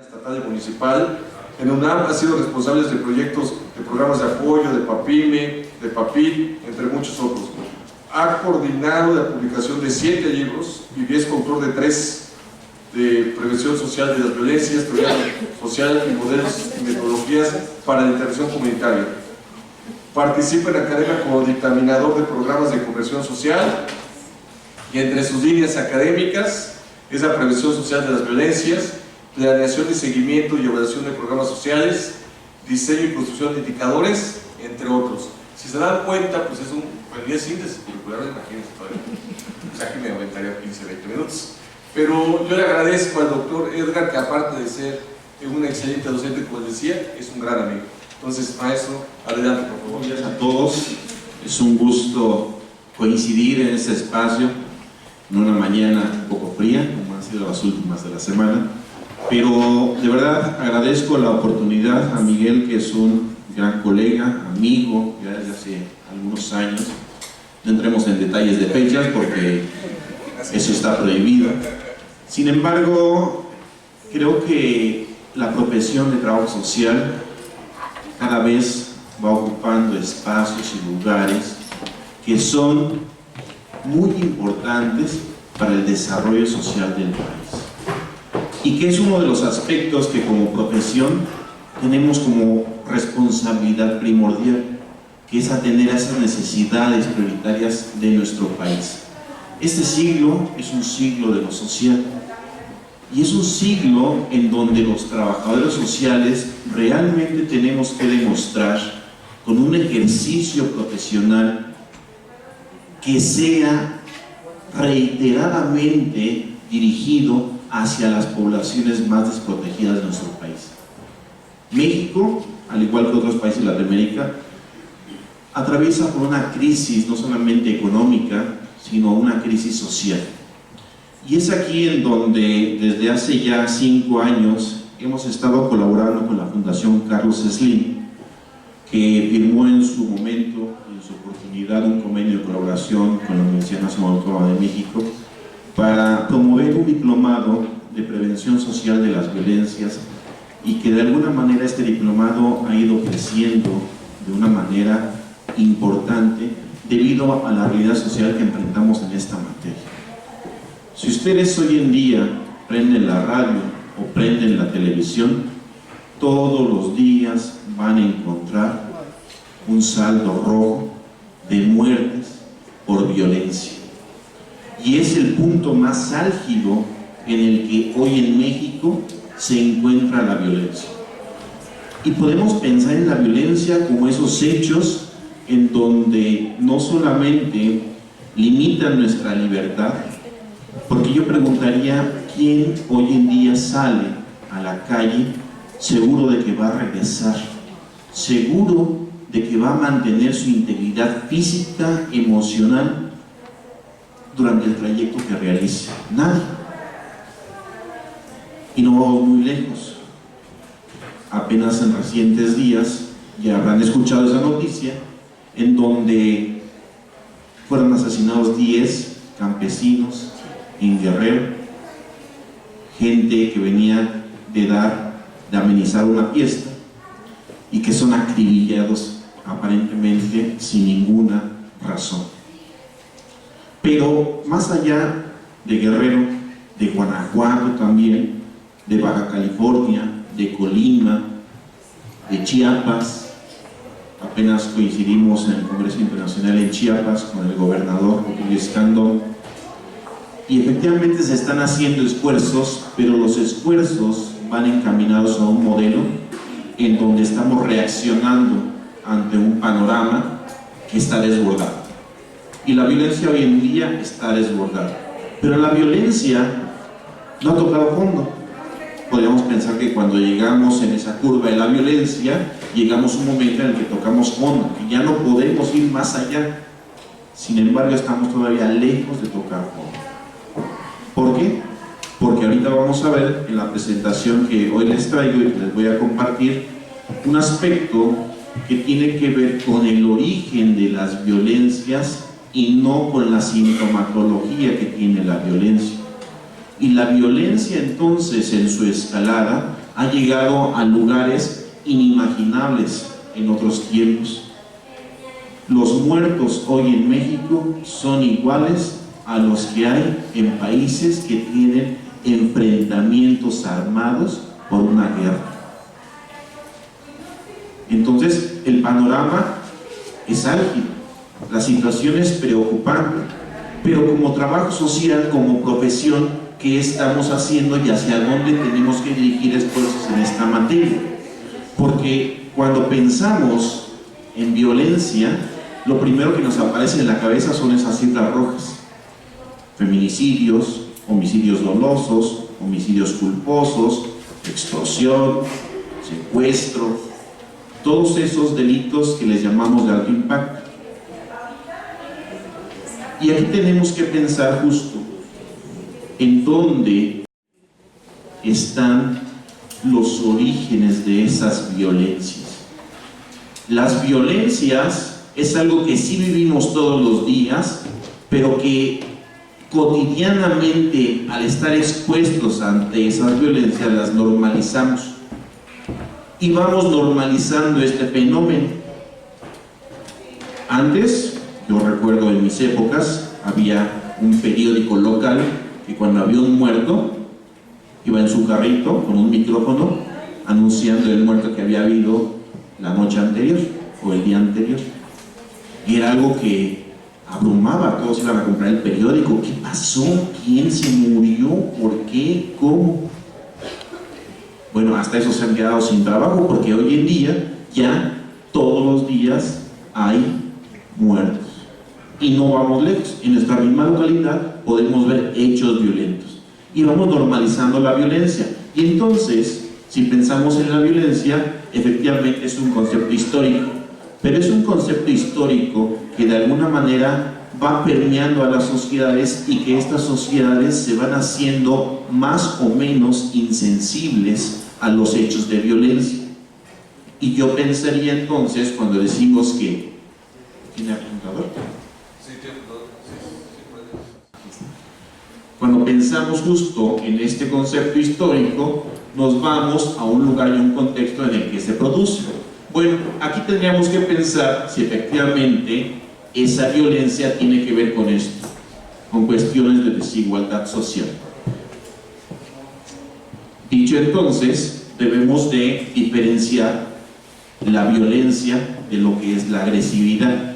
estatal y municipal. En UNAM ha sido responsable de proyectos, de programas de apoyo, de PAPIME, de PAPIT, entre muchos otros. Ha coordinado la publicación de 7 libros y es coautor de 3 de prevención social de las violencias, teoría social y modelos y metodologías para la intervención comunitaria. Participa en la academia como dictaminador de programas de conversión social y entre sus líneas académicas es la prevención social de las violencias, planeación y seguimiento y evaluación de programas sociales, diseño y construcción de indicadores, entre otros. Si se dan cuenta, pues es un día síntesis curricular, imagínense todavía. O sea que me aventaría 15-20 minutos. Pero yo le agradezco al doctor Edgar, que aparte de ser un excelente docente, como les decía, es un gran amigo. Entonces, maestro, adelante, por favor. Buenos días a todos. Es un gusto coincidir en este espacio, en una mañana un poco fría, como han sido las últimas de la semana. Pero de verdad agradezco la oportunidad a Miguel, que es un gran colega, amigo, ya desde hace algunos años. No entremos en detalles de fechas porque eso está prohibido. Sin embargo, creo que la profesión de trabajo social cada vez va ocupando espacios y lugares que son muy importantes para el desarrollo social del país. Y que es uno de los aspectos que como profesión tenemos como responsabilidad primordial, que es atender a esas necesidades prioritarias de nuestro país. Este siglo es un siglo de lo social y es un siglo en donde los trabajadores sociales realmente tenemos que demostrar con un ejercicio profesional que sea reiteradamente dirigido hacia las poblaciones más desprotegidas de nuestro país. México, al igual que otros países de Latinoamérica, atraviesa por una crisis no solamente económica, sino una crisis social. Y es aquí en donde desde hace ya 5 años hemos estado colaborando con la Fundación Carlos Slim, que firmó en su momento, en su oportunidad, un convenio de colaboración con la Universidad Nacional Autónoma de México para promover un diplomado de prevención social de las violencias, y que de alguna manera este diplomado ha ido creciendo de una manera importante debido a la realidad social que enfrentamos en esta materia. Si ustedes hoy en día prenden la radio o prenden la televisión, todos los días van a encontrar un saldo rojo de muertes por violencia. Y es el punto más álgido en el que hoy en México se encuentra la violencia. Y podemos pensar en la violencia como esos hechos en donde no solamente limitan nuestra libertad, porque yo preguntaría, ¿quién hoy en día sale a la calle seguro de que va a regresar? Seguro de que va a mantener su integridad física, emocional durante el trayecto que realice. Nadie. Y no vamos muy lejos. Apenas en recientes días ya habrán escuchado esa noticia en donde fueron asesinados 10 campesinos en Guerrero, gente que venía de amenizar una fiesta, y que son acribillados aparentemente sin ninguna razón. Pero más allá de Guerrero, de Guanajuato también, de Baja California, de Colima, de Chiapas, apenas coincidimos en el Congreso Internacional en Chiapas con el gobernador Rutilio Escandón, y efectivamente se están haciendo esfuerzos, pero los esfuerzos van encaminados a un modelo en donde estamos reaccionando ante un panorama que está desbordado. Y la violencia hoy en día está desbordada. Pero la violencia no ha tocado fondo. Podríamos pensar que cuando llegamos en esa curva de la violencia, llegamos a un momento en el que tocamos fondo y ya no podemos ir más allá. Sin embargo, estamos todavía lejos de tocar fondo. ¿Por qué? Porque ahorita vamos a ver en la presentación que hoy les traigo y que les voy a compartir un aspecto que tiene que ver con el origen de las violencias y no con la sintomatología que tiene la violencia. Y la violencia entonces en su escalada ha llegado a lugares inimaginables en otros tiempos. Los muertos hoy en México son iguales a los que hay en países que tienen enfrentamientos armados por una guerra. Entonces, el panorama es álgido, la situación es preocupante, pero como trabajo social, como profesión, ¿qué estamos haciendo y hacia dónde tenemos que dirigir esfuerzos en esta materia? Porque cuando pensamos en violencia, lo primero que nos aparece en la cabeza son esas cifras rojas: feminicidios, homicidios dolosos, homicidios culposos, extorsión, secuestro, todos esos delitos que les llamamos de alto impacto. Y aquí tenemos que pensar justo en dónde están los orígenes de esas violencias. Las violencias es algo que sí vivimos todos los días, pero que cotidianamente, al estar expuestos ante esas violencias, las normalizamos. Y vamos normalizando este fenómeno. Antes, yo recuerdo en mis épocas, había un periódico local que cuando había un muerto, iba en su carrito con un micrófono anunciando el muerto que había habido la noche anterior o el día anterior. Y era algo que abrumaba, todos iban a comprar el periódico. ¿Qué pasó? ¿Quién se murió? ¿Por qué? ¿Cómo? Bueno, hasta eso se han quedado sin trabajo, porque hoy en día ya todos los días hay muertos. Y no vamos lejos, en nuestra misma localidad podemos ver hechos violentos. Y vamos normalizando la violencia. Y entonces, si pensamos en la violencia, efectivamente es un concepto histórico, pero es un concepto histórico que de alguna manera va permeando a las sociedades y que estas sociedades se van haciendo más o menos insensibles a los hechos de violencia. Y yo pensaría entonces, cuando decimos que... ¿Tiene apuntador? Cuando pensamos justo en este concepto histórico, nos vamos a un lugar y un contexto en el que se produce. Bueno, aquí tendríamos que pensar si efectivamente esa violencia tiene que ver con esto, con cuestiones de desigualdad social. Dicho entonces, debemos de diferenciar la violencia de lo que es la agresividad.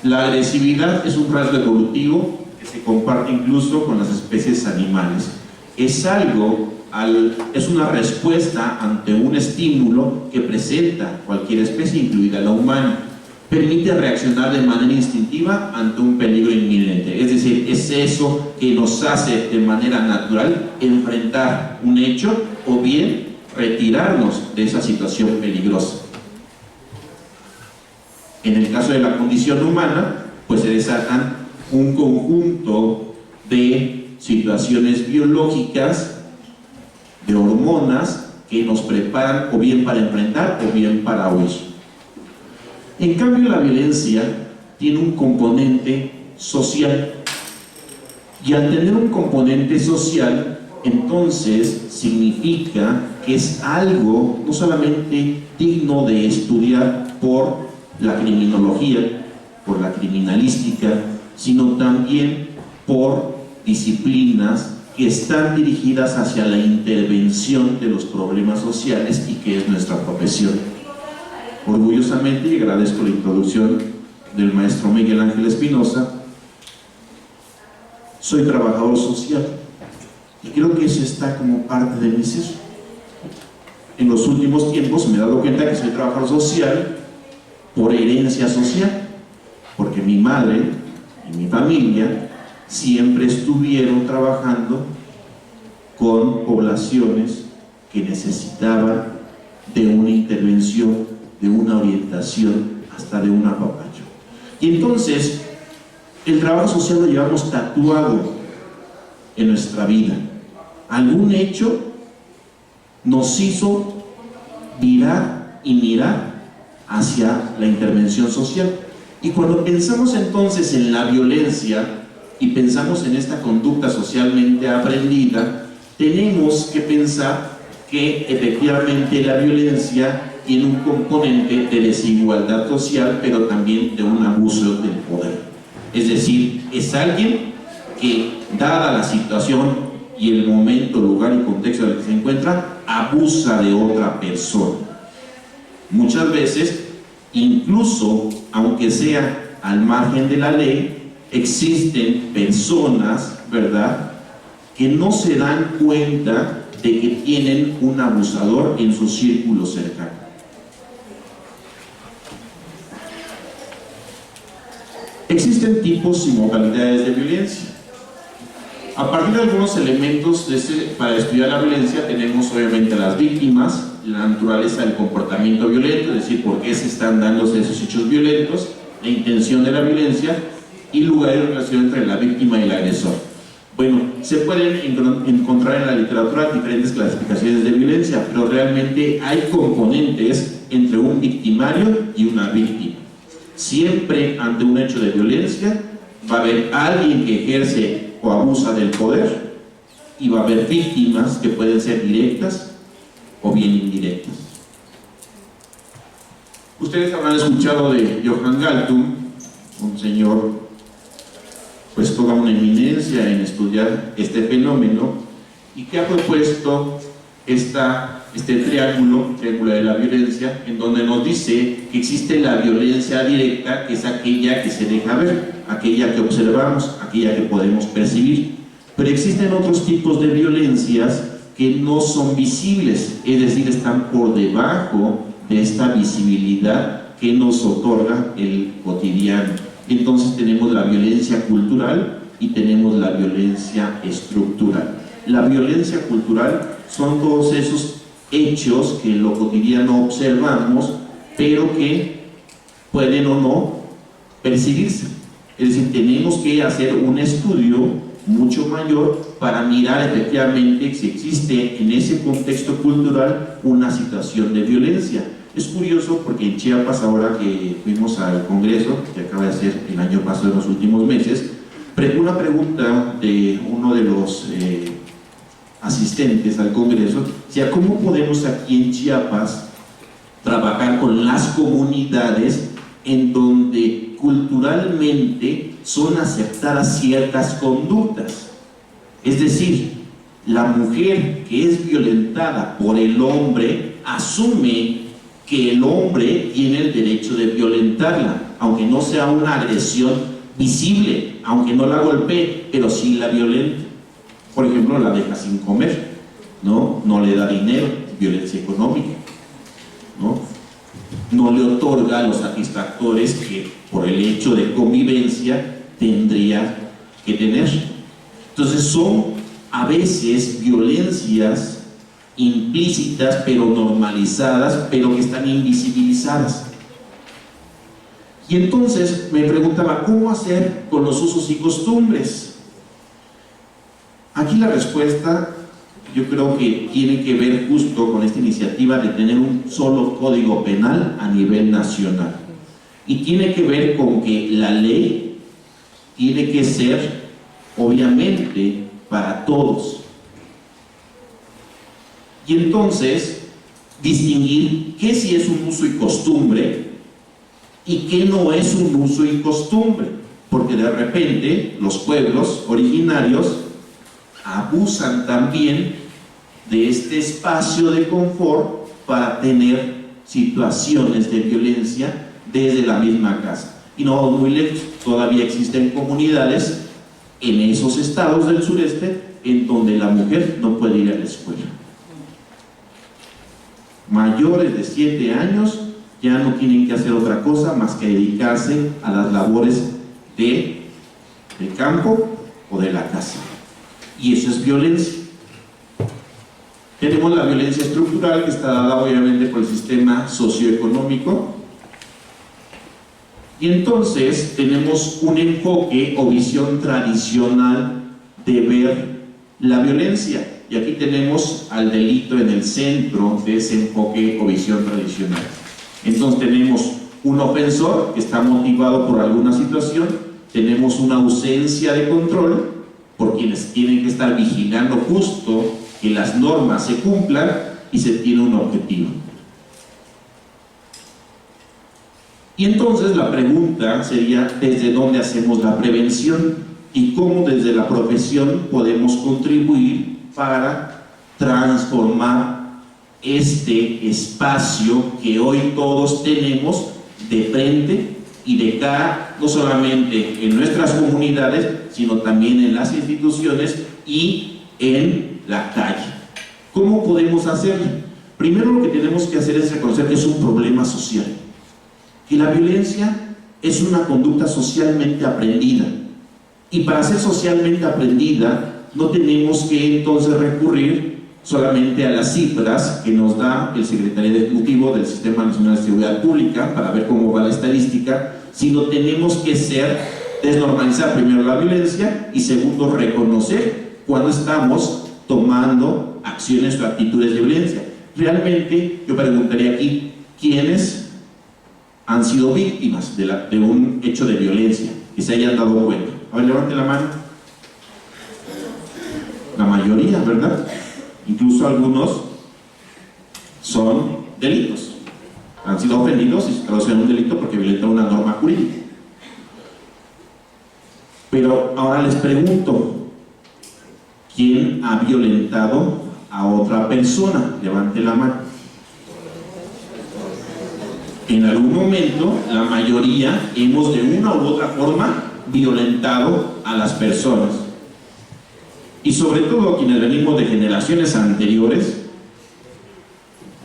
La agresividad es un rasgo evolutivo que se comparte incluso con las especies animales. Es una respuesta ante un estímulo que presenta cualquier especie, incluida la humana. Permite reaccionar de manera instintiva ante un peligro inminente. Es decir, es eso que nos hace de manera natural enfrentar un hecho o bien retirarnos de esa situación peligrosa. En el caso de la condición humana, pues se desatan un conjunto de situaciones biológicas, de hormonas que nos preparan o bien para enfrentar o bien para huir. En cambio, la violencia tiene un componente social, y al tener un componente social, entonces significa que es algo no solamente digno de estudiar por la criminología, por la criminalística, sino también por disciplinas que están dirigidas hacia la intervención de los problemas sociales y que es nuestra profesión. Orgullosamente, y agradezco la introducción del maestro Miguel Ángel Espinosa, soy trabajador social y creo que eso está como parte de mi ser. En los últimos tiempos me he dado cuenta que soy trabajador social por herencia social, porque mi madre y mi familia siempre estuvieron trabajando con poblaciones que necesitaban de una intervención, de una orientación, hasta de un apapacho. Y entonces, el trabajo social lo llevamos tatuado en nuestra vida. Algún hecho nos hizo virar y mirar hacia la intervención social. Y cuando pensamos entonces en la violencia y pensamos en esta conducta socialmente aprendida, tenemos que pensar que efectivamente la violencia tiene un componente de desigualdad social, pero también de un abuso del poder. Es decir, es alguien que, dada la situación y el momento, lugar y contexto en el que se encuentra, abusa de otra persona. Muchas veces, incluso aunque sea al margen de la ley, existen personas, ¿verdad?, que no se dan cuenta de que tienen un abusador en su círculo cercano. Existen tipos y modalidades de violencia. A partir de algunos elementos para estudiar la violencia tenemos obviamente las víctimas, la naturaleza del comportamiento violento, es decir, por qué se están dándose esos hechos violentos, la intención de la violencia y lugar de relación entre la víctima y el agresor. Bueno, se pueden encontrar en la literatura diferentes clasificaciones de violencia, pero realmente hay componentes entre un victimario y una víctima. Siempre ante un hecho de violencia va a haber alguien que ejerce o abusa del poder y va a haber víctimas que pueden ser directas o bien indirectas. Ustedes habrán escuchado de Johann Galtung, un señor pues toda una eminencia en estudiar este fenómeno, y que ha propuesto este triángulo de la violencia, en donde nos dice que existe la violencia directa, que es aquella que se deja ver, aquella que observamos, aquella que podemos percibir, pero existen otros tipos de violencias que no son visibles, es decir, están por debajo de esta visibilidad que nos otorga el cotidiano. Entonces tenemos la violencia cultural y tenemos la violencia estructural. La violencia cultural son todos esos hechos que en lo cotidiano observamos, pero que pueden o no percibirse. Es decir, tenemos que hacer un estudio mucho mayor para mirar efectivamente si existe en ese contexto cultural una situación de violencia. Es curioso porque en Chiapas, ahora que fuimos al Congreso, que acaba de ser el año pasado en los últimos meses, una pregunta de uno de los asistentes al Congreso, decía, ¿cómo podemos aquí en Chiapas trabajar con las comunidades en donde culturalmente son aceptadas ciertas conductas? Es decir, la mujer que es violentada por el hombre asume que el hombre tiene el derecho de violentarla, aunque no sea una agresión visible, aunque no la golpee, pero sí la violenta. Por ejemplo, la deja sin comer, no le da dinero, violencia económica, no le otorga los satisfactores que por el hecho de convivencia tendría que tener. Entonces son a veces violencias implícitas pero normalizadas, pero que están invisibilizadas. Y entonces me preguntaba, ¿cómo hacer con los usos y costumbres? Aquí la respuesta yo creo que tiene que ver justo con esta iniciativa de tener un solo código penal a nivel nacional, y tiene que ver con que la ley tiene que ser obviamente para todos. Y entonces, distinguir qué sí es un uso y costumbre y qué no es un uso y costumbre, porque de repente los pueblos originarios abusan también de este espacio de confort para tener situaciones de violencia desde la misma casa. Y no muy lejos, todavía existen comunidades en esos estados del sureste en donde la mujer no puede ir a la escuela. Mayores de 7 años ya no tienen que hacer otra cosa más que dedicarse a las labores del campo o de la casa. Y eso es violencia. Tenemos la violencia estructural, que está dada obviamente por el sistema socioeconómico. Y entonces tenemos un enfoque o visión tradicional de ver la violencia. Y aquí tenemos al delito en el centro de ese enfoque o visión tradicional. Entonces tenemos un ofensor que está motivado por alguna situación, tenemos una ausencia de control por quienes tienen que estar vigilando justo que las normas se cumplan, y se tiene un objetivo. Y entonces la pregunta sería, ¿desde dónde hacemos la prevención? Y cómo desde la profesión podemos contribuir para transformar este espacio que hoy todos tenemos de frente y de cara, no solamente en nuestras comunidades, sino también en las instituciones y en la calle. ¿Cómo podemos hacerlo? Primero lo que tenemos que hacer es reconocer que es un problema social, que la violencia es una conducta socialmente aprendida, y para ser socialmente aprendida no tenemos que entonces recurrir solamente a las cifras que nos da el Secretariado Ejecutivo del Sistema Nacional de Seguridad Pública para ver cómo va la estadística, sino tenemos que desnormalizar primero la violencia y segundo reconocer cuando estamos tomando acciones o actitudes de violencia. Realmente yo preguntaría aquí, ¿quiénes han sido víctimas de un hecho de violencia que se hayan dado cuenta? A ver, levante la mano. La mayoría, ¿verdad? Incluso algunos son delitos, han sido ofendidos y se traducen en un delito porque violentan una norma jurídica. Pero ahora les pregunto, ¿quién ha violentado a otra persona? Levante la mano. En algún momento, la mayoría hemos de una u otra forma violentado a las personas. Y sobre todo quienes venimos de generaciones anteriores,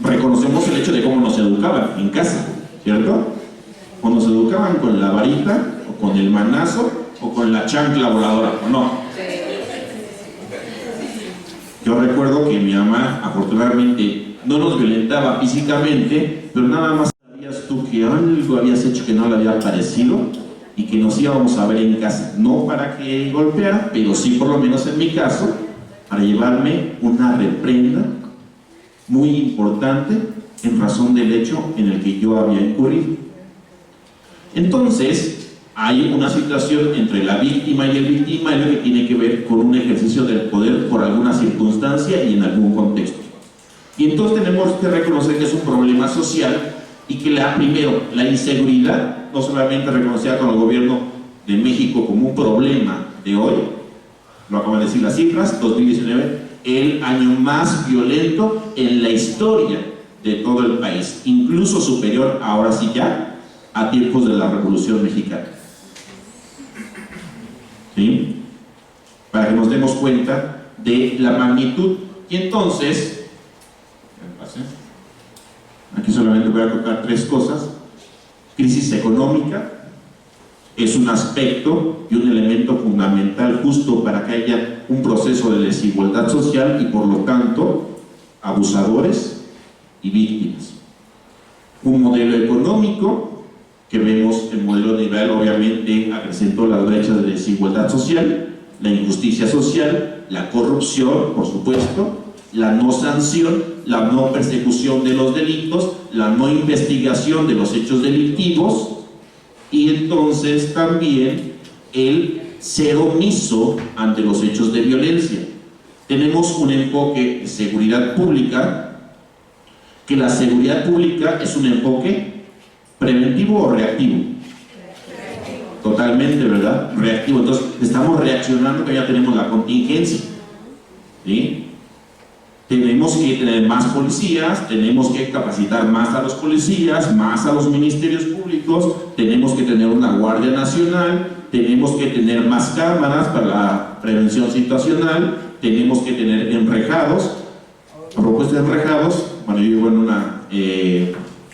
reconocemos el hecho de cómo nos educaban en casa, ¿cierto? O nos educaban con la varita, o con el manazo, o con la chancla voladora, ¿o no? Yo recuerdo que mi mamá, afortunadamente, no nos violentaba físicamente, pero nada más sabías tú que algo habías hecho que no le había parecido, y que nos íbamos a ver en casa, no para que golpeara, pero sí, por lo menos en mi caso, para llevarme una reprenda muy importante en razón del hecho en el que yo había incurrido. Entonces, hay una situación entre la víctima y el victimario que tiene que ver con un ejercicio del poder por alguna circunstancia y en algún contexto. Y entonces tenemos que reconocer que es un problema social y que primero, la inseguridad no solamente reconocida con el gobierno de México como un problema de hoy, lo acaban de decir las cifras, 2019, el año más violento en la historia de todo el país, incluso superior, ahora sí ya, a tiempos de la Revolución Mexicana. ¿Sí? Para que nos demos cuenta de la magnitud. Y entonces, aquí solamente voy a tocar tres cosas. Crisis económica es un aspecto y un elemento fundamental justo para que haya un proceso de desigualdad social y por lo tanto abusadores y víctimas. Un modelo económico que vemos, el modelo neoliberal obviamente acrecentó las brechas de desigualdad social, la injusticia social, la corrupción, por supuesto, la no sanción, la no persecución de los delitos, la no investigación de los hechos delictivos y entonces también el ser omiso ante los hechos de violencia. Tenemos un enfoque de seguridad pública, que la seguridad pública es un enfoque preventivo o reactivo. Totalmente, ¿verdad? Reactivo. Entonces estamos reaccionando que ya tenemos la contingencia, ¿sí? Tenemos que tener más policías, tenemos que capacitar más a los policías, más a los ministerios públicos, tenemos que tener una Guardia Nacional, tenemos que tener más cámaras para la prevención situacional, tenemos que tener enrejados, a propósito de enrejados, bueno, yo vivo en una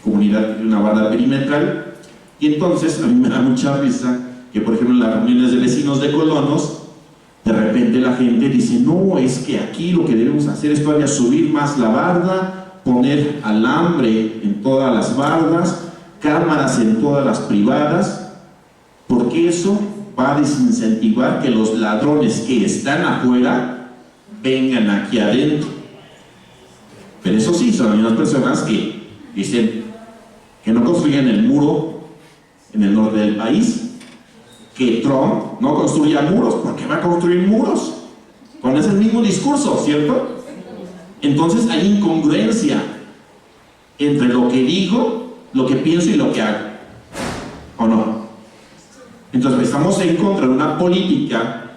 comunidad de una barda perimetral, y entonces a mí me da mucha risa que, por ejemplo, en las reuniones de vecinos de colonos, de repente la gente dice, no, es que aquí lo que debemos hacer es todavía subir más la barda, poner alambre en todas las bardas, cámaras en todas las privadas, porque eso va a desincentivar que los ladrones que están afuera vengan aquí adentro. Pero eso sí, son algunas personas que dicen que no construyan el muro en el norte del país, que Trump no construya muros. ¿Por qué va a construir muros? Con ese mismo discurso, ¿cierto? Entonces hay incongruencia entre lo que digo, lo que pienso y lo que hago, ¿o no? Entonces estamos en contra de una política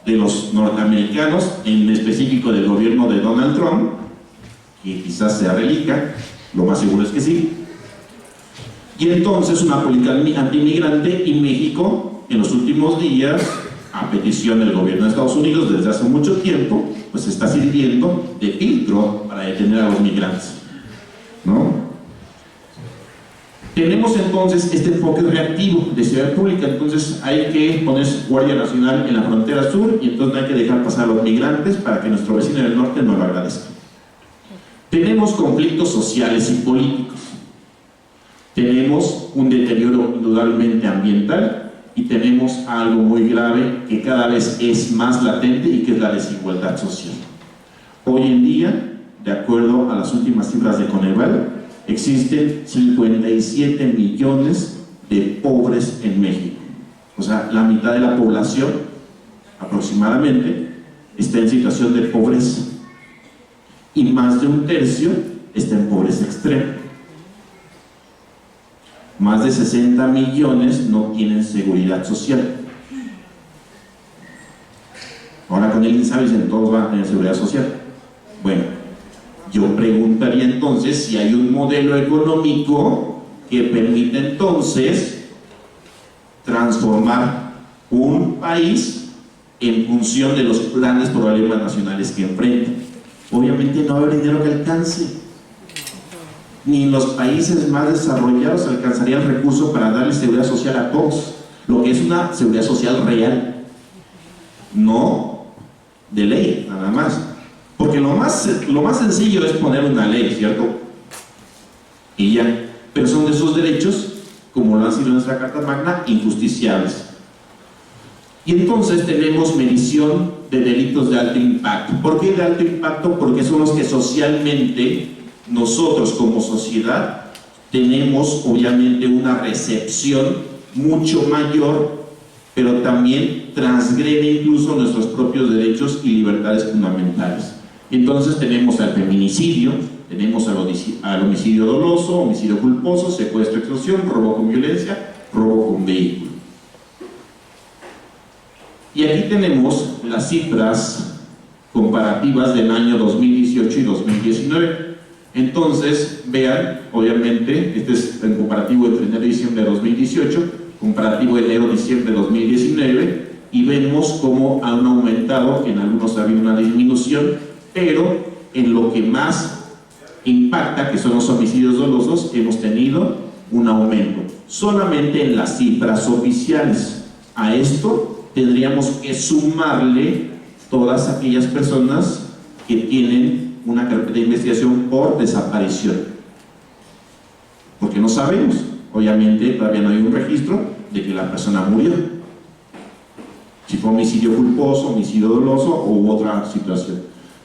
de los norteamericanos, en específico del gobierno de Donald Trump, que quizás sea relica, lo más seguro es que sí, y entonces una política anti-inmigrante, y México en los últimos días, a petición del gobierno de Estados Unidos desde hace mucho tiempo, pues está sirviendo de filtro para detener a los migrantes, ¿no? Tenemos entonces este enfoque reactivo de seguridad pública. Entonces hay que poner Guardia Nacional en la frontera sur, y entonces no hay que dejar pasar a los migrantes para que nuestro vecino del norte no lo agradezca. Tenemos conflictos sociales y políticos, tenemos un deterioro indudablemente ambiental, y tenemos algo muy grave que cada vez es más latente, y que es la desigualdad social. Hoy en día, de acuerdo a las últimas cifras de Coneval, existen 57 millones de pobres en México. O sea, la mitad de la población aproximadamente está en situación de pobreza, y más de un tercio está en pobreza extrema. Más de 60 millones no tienen seguridad social. Ahora con el INSABI dicen todos van a tener seguridad social. Bueno, yo preguntaría entonces si hay un modelo económico que permita entonces transformar un país en función de los grandes problemas nacionales que enfrenta. Obviamente no va a haber dinero que alcance. Ni en los países más desarrollados alcanzaría el recurso para darle seguridad social a todos, lo que es una seguridad social real, no de ley nada más, porque lo más sencillo es poner una ley, ¿cierto? Y ya, pero son de esos derechos, como lo han sido en nuestra Carta Magna, injusticiables. Y entonces tenemos medición de delitos de alto impacto. ¿Por qué de alto impacto? Porque son los que socialmente nosotros como sociedad tenemos obviamente una recepción mucho mayor, pero también transgrede incluso nuestros propios derechos y libertades fundamentales. Entonces tenemos al feminicidio, tenemos al homicidio doloso, homicidio culposo, secuestro, extorsión, robo con violencia, robo con vehículo. Y aquí tenemos las cifras comparativas del año 2018 y 2019. Entonces, vean, obviamente, este es el comparativo entre enero y diciembre de 2018, comparativo de enero-diciembre de 2019, y vemos cómo han aumentado, en algunos ha habido una disminución, pero en lo que más impacta, que son los homicidios dolosos, hemos tenido un aumento, solamente en las cifras oficiales. A esto tendríamos que sumarle todas aquellas personas que tienen una carpeta de investigación por desaparición, porque no sabemos, obviamente todavía no hay un registro de que la persona murió, si fue homicidio culposo, homicidio doloso u otra situación.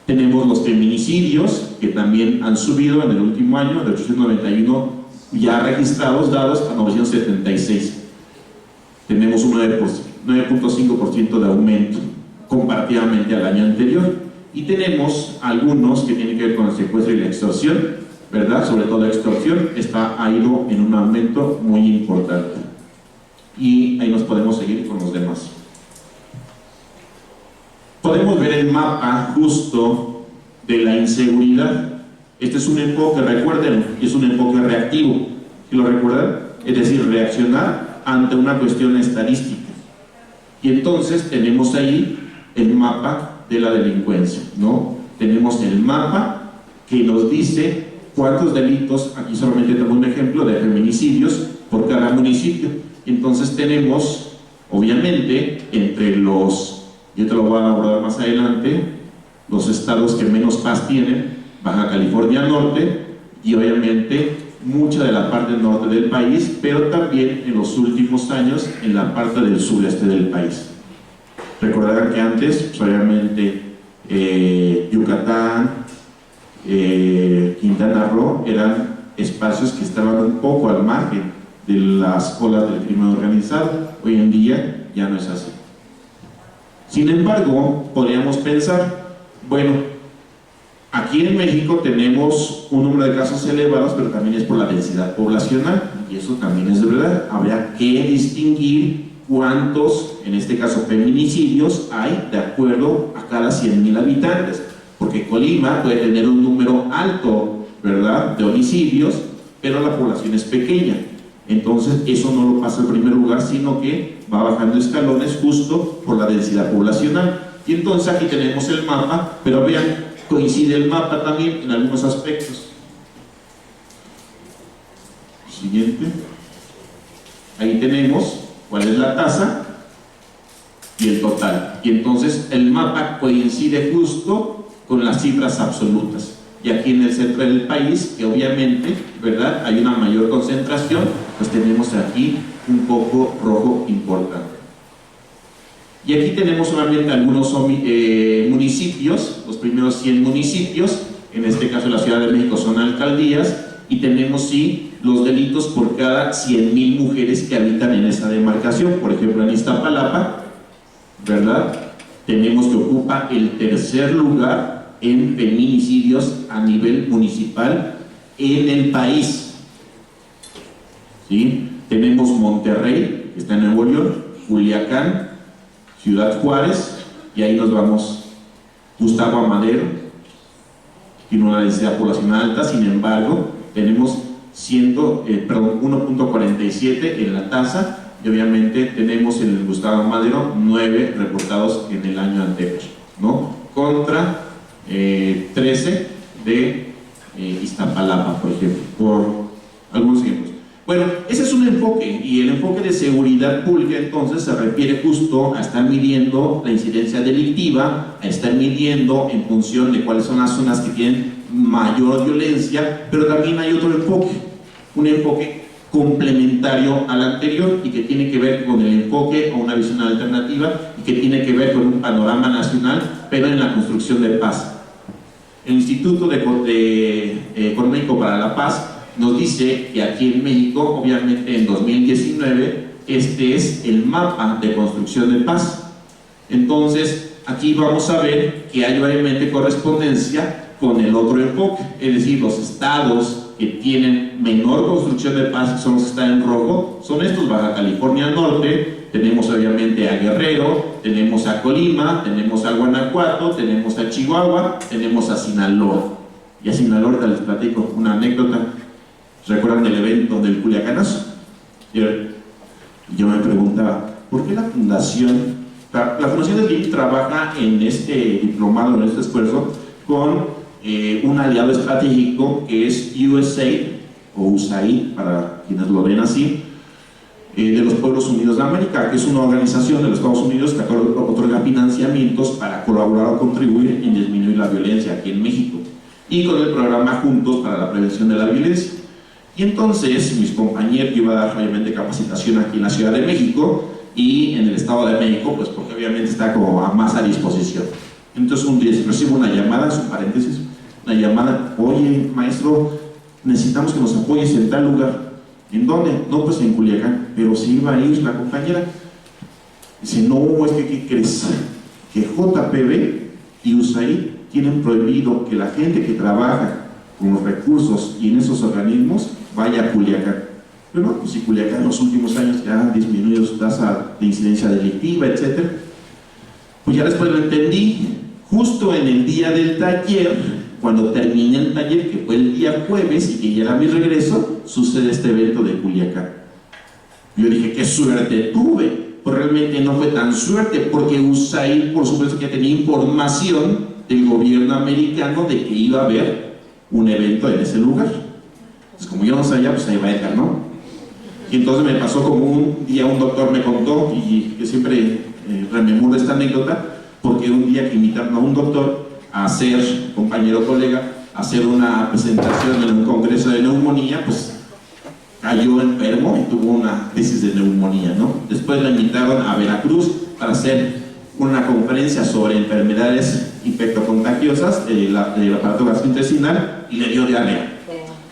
Tenemos los feminicidios, que también han subido en el último año, de 891 ya registrados, dados a 976. Tenemos un 9.5% de aumento comparativamente al año anterior. Y tenemos algunos que tienen que ver con el secuestro y la extorsión, ¿verdad? Sobre todo la extorsión ha ido en un aumento muy importante. Y ahí nos podemos seguir con los demás. Podemos ver el mapa justo de la inseguridad. Este es un enfoque, recuerden, es un enfoque reactivo. ¿Sí lo recuerdan? Es decir, reaccionar ante una cuestión estadística. Y entonces tenemos ahí el mapa de la delincuencia, ¿no? Tenemos el mapa que nos dice cuántos delitos, aquí solamente tengo un ejemplo de feminicidios por cada municipio. Entonces tenemos, obviamente, entre los, yo te lo voy a abordar más adelante, los estados que menos paz tienen, Baja California Norte, y obviamente mucha de la parte norte del país, pero también en los últimos años en la parte del sureste del país. Recordarán que antes, pues, obviamente, Yucatán, Quintana Roo eran espacios que estaban un poco al margen de las olas del crimen organizado. Hoy en día ya no es así. Sin embargo, podríamos pensar, bueno, Aquí en México tenemos un número de casos elevados, pero también es por la densidad poblacional, y eso también es de verdad. Habría que distinguir cuántos, en este caso feminicidios, hay de acuerdo a cada 100,000 habitantes, porque Colima puede tener un número alto, ¿verdad?, de homicidios, pero la población es pequeña. Entonces eso no lo pasa en primer lugar, sino que va bajando escalones justo por la densidad poblacional. Y entonces aquí tenemos el mapa, pero vean, coincide el mapa también en algunos aspectos. Siguiente. Ahí tenemos cuál es la tasa y el total. Y entonces el mapa coincide justo con las cifras absolutas. Y aquí en el centro del país, que obviamente, ¿verdad?, hay una mayor concentración, pues tenemos aquí un poco rojo importante. Y aquí tenemos solamente algunos municipios, los primeros 100 municipios, en este caso la Ciudad de México son alcaldías, y tenemos sí los delitos por cada 100,000 mujeres que habitan en esa demarcación. Por ejemplo, en Iztapalapa, ¿verdad?, tenemos que ocupa el tercer lugar en feminicidios a nivel municipal en el país. ¿Sí? Tenemos Monterrey, que está en Nuevo León, Culiacán, Ciudad Juárez, y ahí nos vamos. Gustavo Amadero tiene una densidad poblacional alta, sin embargo, tenemos 1.47 en la tasa, y obviamente tenemos en el Gustavo Amadero 9 reportados en el año anterior, ¿no?, contra 13 de Iztapalapa, por ejemplo, por algunos ejemplos. Bueno, ese es un enfoque, y el enfoque de seguridad pública entonces se refiere justo a estar midiendo la incidencia delictiva, a estar midiendo en función de cuáles son las zonas que tienen mayor violencia, pero también hay otro enfoque, un enfoque complementario al anterior, y que tiene que ver con el enfoque o una visión alternativa, y que tiene que ver con un panorama nacional, pero en la construcción de paz. El Instituto Económico para la Paz nos dice que aquí en México, obviamente en 2019, este es el mapa de construcción de paz. Entonces, aquí vamos a ver que hay obviamente correspondencia con el otro enfoque, es decir, los estados que tienen menor construcción de paz, son los que están en rojo, son estos: Baja California Norte, tenemos obviamente a Guerrero, tenemos a Colima, tenemos a Guanajuato, tenemos a Chihuahua, tenemos a Sinaloa. Y a Sinaloa ahorita les platico una anécdota. ¿Recuerdan el evento del Culiacanazo? Yo me preguntaba, ¿por qué la Fundación del DIF trabaja en este diplomado, en este esfuerzo, con un aliado estratégico que es USAID, o USAID, para quienes lo ven así, de los Pueblos Unidos de América, que es una organización de los Estados Unidos que otorga financiamientos para colaborar o contribuir en disminuir la violencia aquí en México, y con el programa Juntos para la Prevención de la Violencia? Y entonces mis compañeros, yo iba a dar obviamente capacitación aquí en la Ciudad de México y en el Estado de México, pues porque obviamente está como más a disposición. Entonces un día recibo una llamada, es un paréntesis, una llamada: oye maestro, necesitamos que nos apoyes en tal lugar. ¿En dónde? No, pues en Culiacán. Pero si iba a ir la compañera. Dice: no, es que ¿qué crees? Que JPB y USAID tienen prohibido que la gente que trabaja con los recursos y en esos organismos vaya a Culiacán. Pero pues si Culiacán en los últimos años ya ha disminuido su tasa de incidencia delictiva, etc., pues ya después lo entendí. Justo en el día del taller, cuando terminé el taller, que fue el día jueves y que ya era mi regreso, sucede este evento de Culiacán. Yo dije: qué suerte tuve. Pues realmente no fue tan suerte, porque USAID, por supuesto, que tenía información del gobierno americano de que iba a haber un evento en ese lugar. Entonces, como yo no sabía, pues ahí va a estar, ¿no? Y entonces me pasó como un día, un doctor me contó, y yo siempre rememoro esta anécdota, porque un día que invitaron a un doctor a hacer, compañero colega, a hacer una presentación en un congreso de neumonía, pues cayó enfermo y tuvo una crisis de neumonía, ¿no? Después lo invitaron a Veracruz para hacer una conferencia sobre enfermedades infectocontagiosas del aparato gastrointestinal, y le dio diarrea.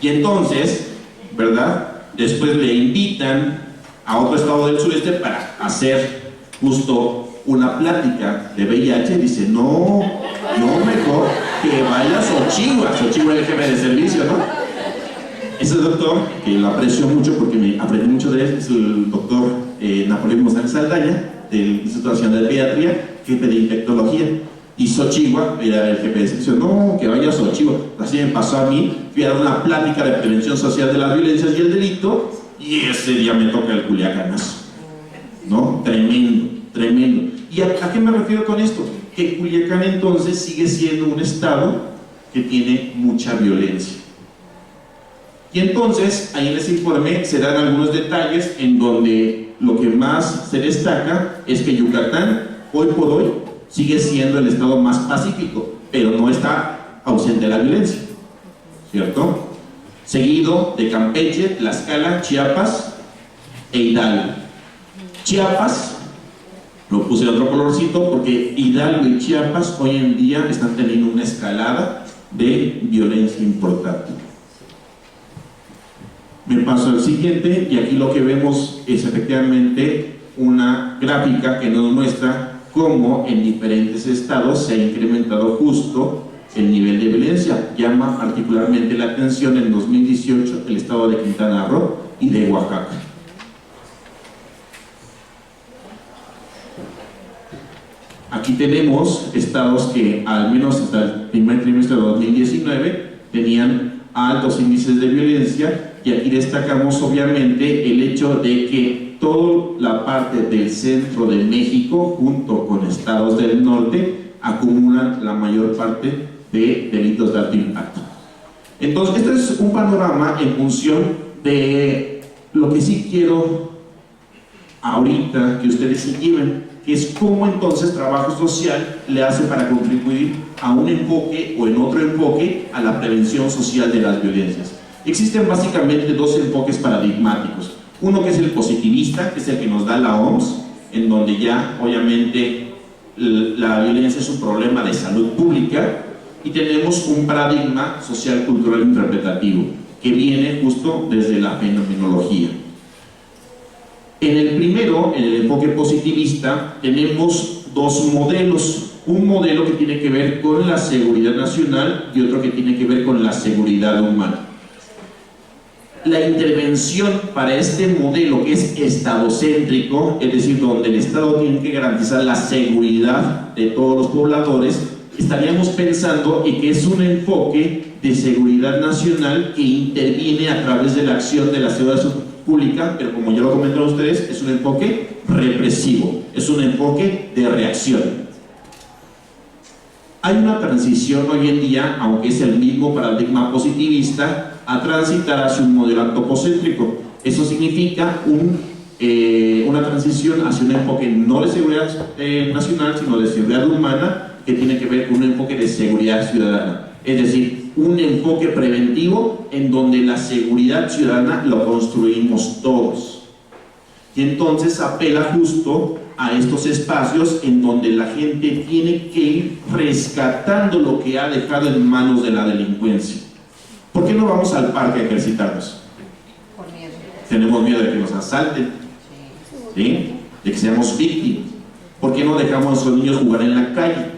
Y entonces, ¿verdad?, después le invitan a otro estado del sureste para hacer justo una plática de VIH. Dice: no, yo mejor que vaya Xochitl el jefe de servicio, ¿no? Ese doctor, que lo aprecio mucho porque me aprendí mucho de él, es el doctor Napoleón González Saldaña, del Instituto Nacional de Pediatría, jefe de infectología. Y Xochitl era el jefe de sección. No, que vaya Xochitl. Así me pasó a mí. Fui a dar una plática de prevención social de las violencias y el delito, y ese día me toca el culiacanazo, ¿no? Tremendo, tremendo. ¿Y a qué me refiero con esto? Que Culiacán entonces sigue siendo un estado que tiene mucha violencia. Y entonces, ahí en ese informe se dan algunos detalles en donde lo que más se destaca es que Yucatán, hoy por hoy, sigue siendo el estado más pacífico, pero no está ausente de la violencia, ¿cierto? Seguido de Campeche, Tlaxcala, Chiapas e Hidalgo. Chiapas, lo puse de otro colorcito porque Hidalgo y Chiapas hoy en día están teniendo una escalada de violencia importante. Me paso al siguiente, y aquí lo que vemos es efectivamente una gráfica que nos muestra cómo en diferentes estados se ha incrementado justo el nivel de violencia. Llama particularmente la atención en 2018 el estado de Quintana Roo y de Oaxaca. Aquí tenemos estados que al menos hasta el primer trimestre de 2019 tenían altos índices de violencia, y aquí destacamos obviamente el hecho de que toda la parte del centro de México junto con estados del norte acumulan la mayor parte de delitos de alto impacto. Entonces, este es un panorama en función de lo que sí quiero ahorita que ustedes se lleven, que es cómo entonces trabajo social le hace para contribuir a un enfoque o en otro enfoque a la prevención social de las violencias. Existen básicamente dos enfoques paradigmáticos. Uno que es el positivista, que es el que nos da la OMS, en donde ya obviamente la violencia es un problema de salud pública, y tenemos un paradigma social, cultural, interpretativo, que viene justo desde la fenomenología. En el primero, en el enfoque positivista, tenemos dos modelos. Un modelo que tiene que ver con la seguridad nacional y otro que tiene que ver con la seguridad humana. La intervención para este modelo, que es estadocéntrico, es decir, donde el Estado tiene que garantizar la seguridad de todos los pobladores, estaríamos pensando en que es un enfoque de seguridad nacional que interviene a través de la acción de la seguridad pública, pero como ya lo comentaron ustedes, es un enfoque represivo, es un enfoque de reacción. Hay una transición hoy en día, aunque es el mismo paradigma positivista, a transitar hacia un modelo antropocéntrico. Eso significa una transición hacia un enfoque no de seguridad nacional, sino de seguridad humana, que tiene que ver con un enfoque de seguridad ciudadana. Es decir, un enfoque preventivo en donde la seguridad ciudadana lo construimos todos. Y entonces apela justo a estos espacios en donde la gente tiene que ir rescatando lo que ha dejado en manos de la delincuencia. ¿Por qué no vamos al parque a ejercitarnos? Por miedo. Tenemos miedo de que nos asalten, ¿sí? De que seamos víctimas. ¿Por qué no dejamos a nuestros niños jugar en la calle?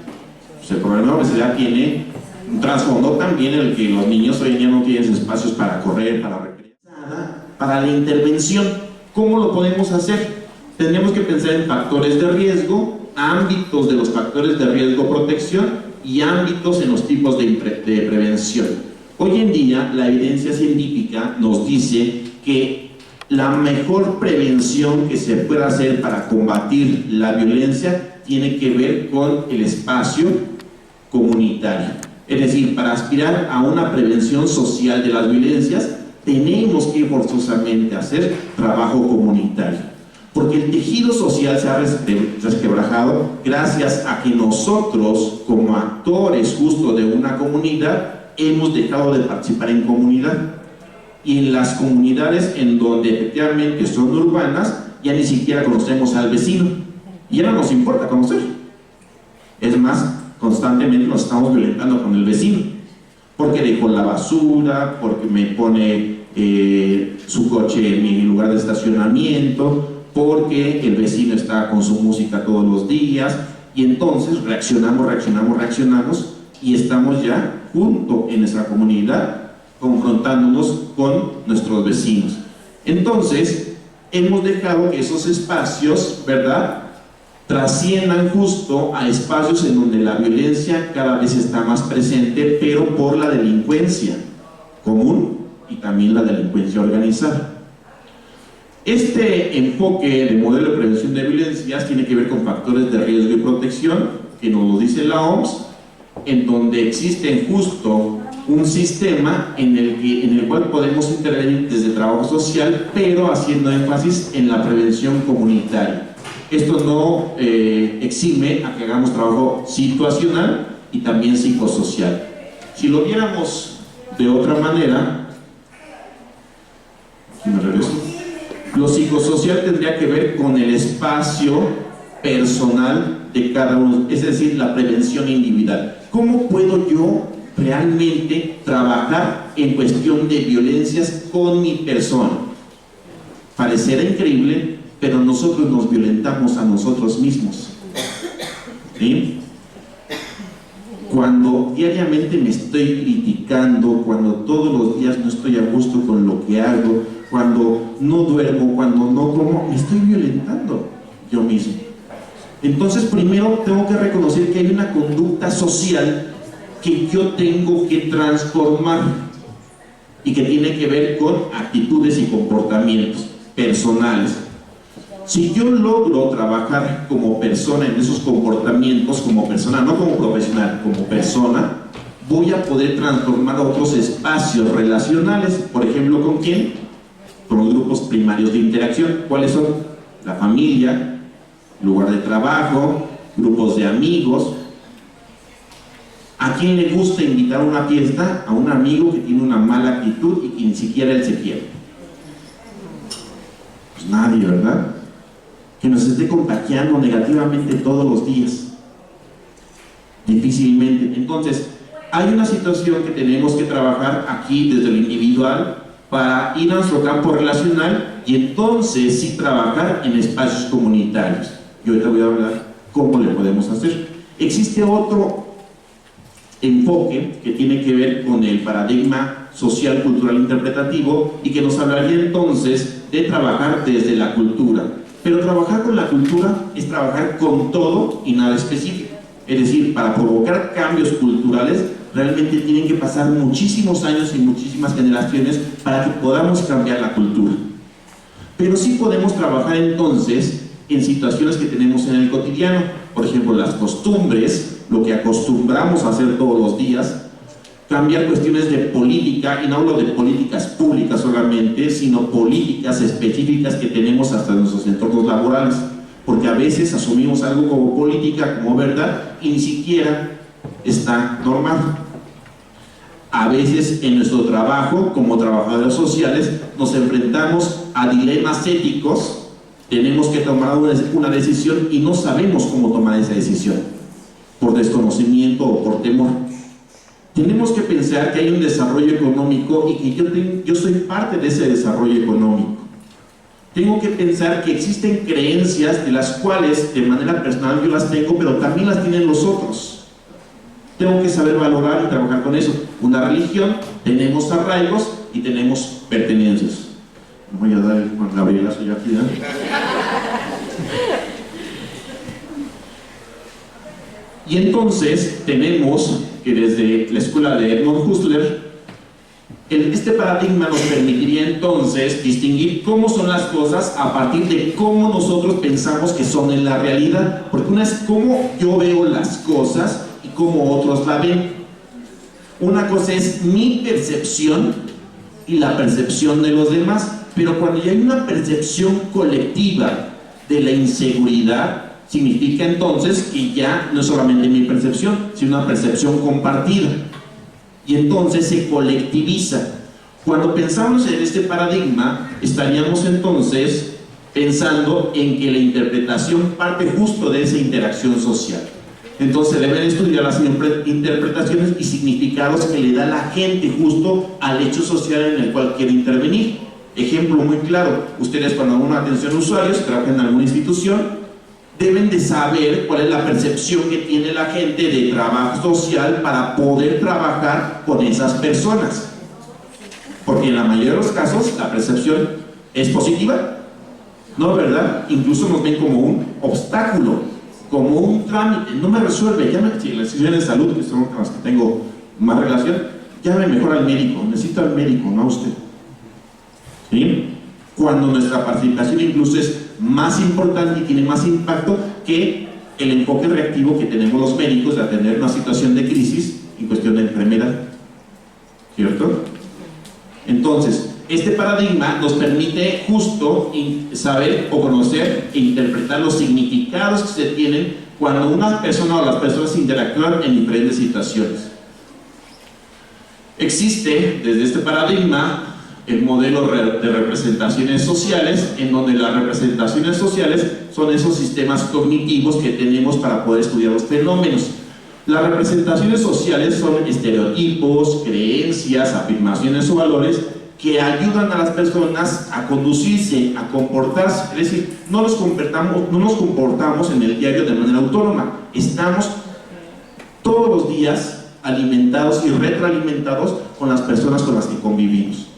Pues el problema de la obesidad tiene un trasfondo también en el que los niños hoy en día no tienen espacios para correr, para recrear. Para la intervención, ¿cómo lo podemos hacer? Tendríamos que pensar en factores de riesgo, ámbitos de los factores de riesgo, protección, y ámbitos en los tipos de prevención. Hoy en día la evidencia científica nos dice que la mejor prevención que se puede hacer para combatir la violencia tiene que ver con el espacio comunitario. Es decir, para aspirar a una prevención social de las violencias tenemos que forzosamente hacer trabajo comunitario, porque el tejido social se ha resquebrajado gracias a que nosotros, como actores justo de una comunidad, hemos dejado de participar en comunidad. Y en las comunidades en donde efectivamente son urbanas, ya ni siquiera conocemos al vecino, y ya no nos importa conocer. Es más, constantemente nos estamos violentando con el vecino, porque dejó la basura, porque me pone su coche en mi lugar de estacionamiento, porque el vecino está con su música todos los días, y entonces reaccionamos, y estamos ya junto en nuestra comunidad confrontándonos con nuestros vecinos. Entonces, hemos dejado que esos espacios, ¿verdad?, trasciendan justo a espacios en donde la violencia cada vez está más presente, pero por la delincuencia común y también la delincuencia organizada. Este enfoque de modelo de prevención de violencias tiene que ver con factores de riesgo y protección, que nos lo dice la OMS, en donde existe justo un sistema en el cual podemos intervenir desde trabajo social, pero haciendo énfasis en la prevención comunitaria. Esto no exime a que hagamos trabajo situacional y también psicosocial. Si lo viéramos de otra manera, aquí me regreso, lo psicosocial tendría que ver con el espacio personal de cada uno, es decir, la prevención individual. ¿Cómo puedo yo realmente trabajar en cuestión de violencias con mi persona? Parecerá increíble, pero nosotros nos violentamos a nosotros mismos, ¿sí? Cuando diariamente me estoy criticando, cuando todos los días no estoy a gusto con lo que hago, cuando no duermo, cuando no como, me estoy violentando yo mismo. Entonces, primero tengo que reconocer que hay una conducta social que yo tengo que transformar y que tiene que ver con actitudes y comportamientos personales. Si yo logro trabajar como persona en esos comportamientos, como persona, no como profesional, como persona, voy a poder transformar otros espacios relacionales. Por ejemplo, ¿con quién? Con los grupos primarios de interacción. ¿Cuáles son? La familia, lugar de trabajo, grupos de amigos. ¿A quién le gusta invitar a una fiesta? A un amigo que tiene una mala actitud y que ni siquiera él se quiere. Pues nadie, ¿verdad? Que nos esté contagiando negativamente todos los días. Difícilmente. Entonces, hay una situación que tenemos que trabajar aquí desde lo individual para ir a nuestro campo relacional y entonces sí trabajar en espacios comunitarios. Yo ahorita voy a hablar cómo le podemos hacer. Existe otro enfoque que tiene que ver con el paradigma social, cultural, interpretativo y que nos hablaría entonces de trabajar desde la cultura. Pero trabajar con la cultura es trabajar con todo y nada específico. Es decir, para provocar cambios culturales realmente tienen que pasar muchísimos años y muchísimas generaciones para que podamos cambiar la cultura. Pero sí podemos trabajar entonces en situaciones que tenemos en el cotidiano. Por ejemplo, las costumbres, lo que acostumbramos a hacer todos los días, cambiar cuestiones de política, y no hablo de políticas públicas solamente, sino políticas específicas que tenemos hasta en nuestros entornos laborales, porque a veces asumimos algo como política, como verdad, y ni siquiera está normado. A veces en nuestro trabajo, como trabajadores sociales, nos enfrentamos a dilemas éticos, tenemos que tomar una decisión y no sabemos cómo tomar esa decisión, por desconocimiento o por temor. Tenemos que pensar que hay un desarrollo económico y que yo soy parte de ese desarrollo económico. Tengo que pensar que existen creencias de las cuales de manera personal yo las tengo, pero también las tienen los otros. Tengo que saber valorar y trabajar con eso. Una religión, tenemos arraigos y tenemos pertenencias. Voy a dar el Juan Gabrielazo ya aquí, ¿no? Y entonces tenemos que desde la escuela de Edmund Husserl, este paradigma nos permitiría entonces distinguir cómo son las cosas a partir de cómo nosotros pensamos que son en la realidad. Porque una es cómo yo veo las cosas y cómo otros la ven. Una cosa es mi percepción y la percepción de los demás. Pero cuando ya hay una percepción colectiva de la inseguridad, significa entonces que ya no es solamente mi percepción, sino una percepción compartida. Y entonces se colectiviza. Cuando pensamos en este paradigma, estaríamos entonces pensando en que la interpretación parte justo de esa interacción social. Entonces deben estudiar las interpretaciones y significados que le da la gente justo al hecho social en el cual quiere intervenir. Ejemplo muy claro, ustedes cuando dan una atención a usuarios, trabajan en alguna institución, deben de saber cuál es la percepción que tiene la gente de trabajo social para poder trabajar con esas personas. Porque en la mayoría de los casos la percepción es positiva, ¿no? ¿Verdad? Incluso nos ven como un obstáculo, como un trámite. No me resuelve, llame, si las instituciones de salud, que son con las que tengo más relación, llame mejor al médico, necesito al médico, no a usted. ¿Sí? Cuando nuestra participación incluso es más importante y tiene más impacto que el enfoque reactivo que tenemos los médicos de atender una situación de crisis en cuestión de enfermedad, ¿cierto? Entonces, este paradigma nos permite justo saber o conocer e interpretar los significados que se tienen cuando una persona o las personas interactúan en diferentes situaciones. Existe desde este paradigma el modelo de representaciones sociales, en donde las representaciones sociales son esos sistemas cognitivos que tenemos para poder estudiar los fenómenos. Las representaciones sociales son estereotipos, creencias, afirmaciones o valores que ayudan a las personas a conducirse, a comportarse. Es decir, no nos comportamos en el diario de manera autónoma. Estamos todos los días alimentados y retroalimentados con las personas con las que convivimos.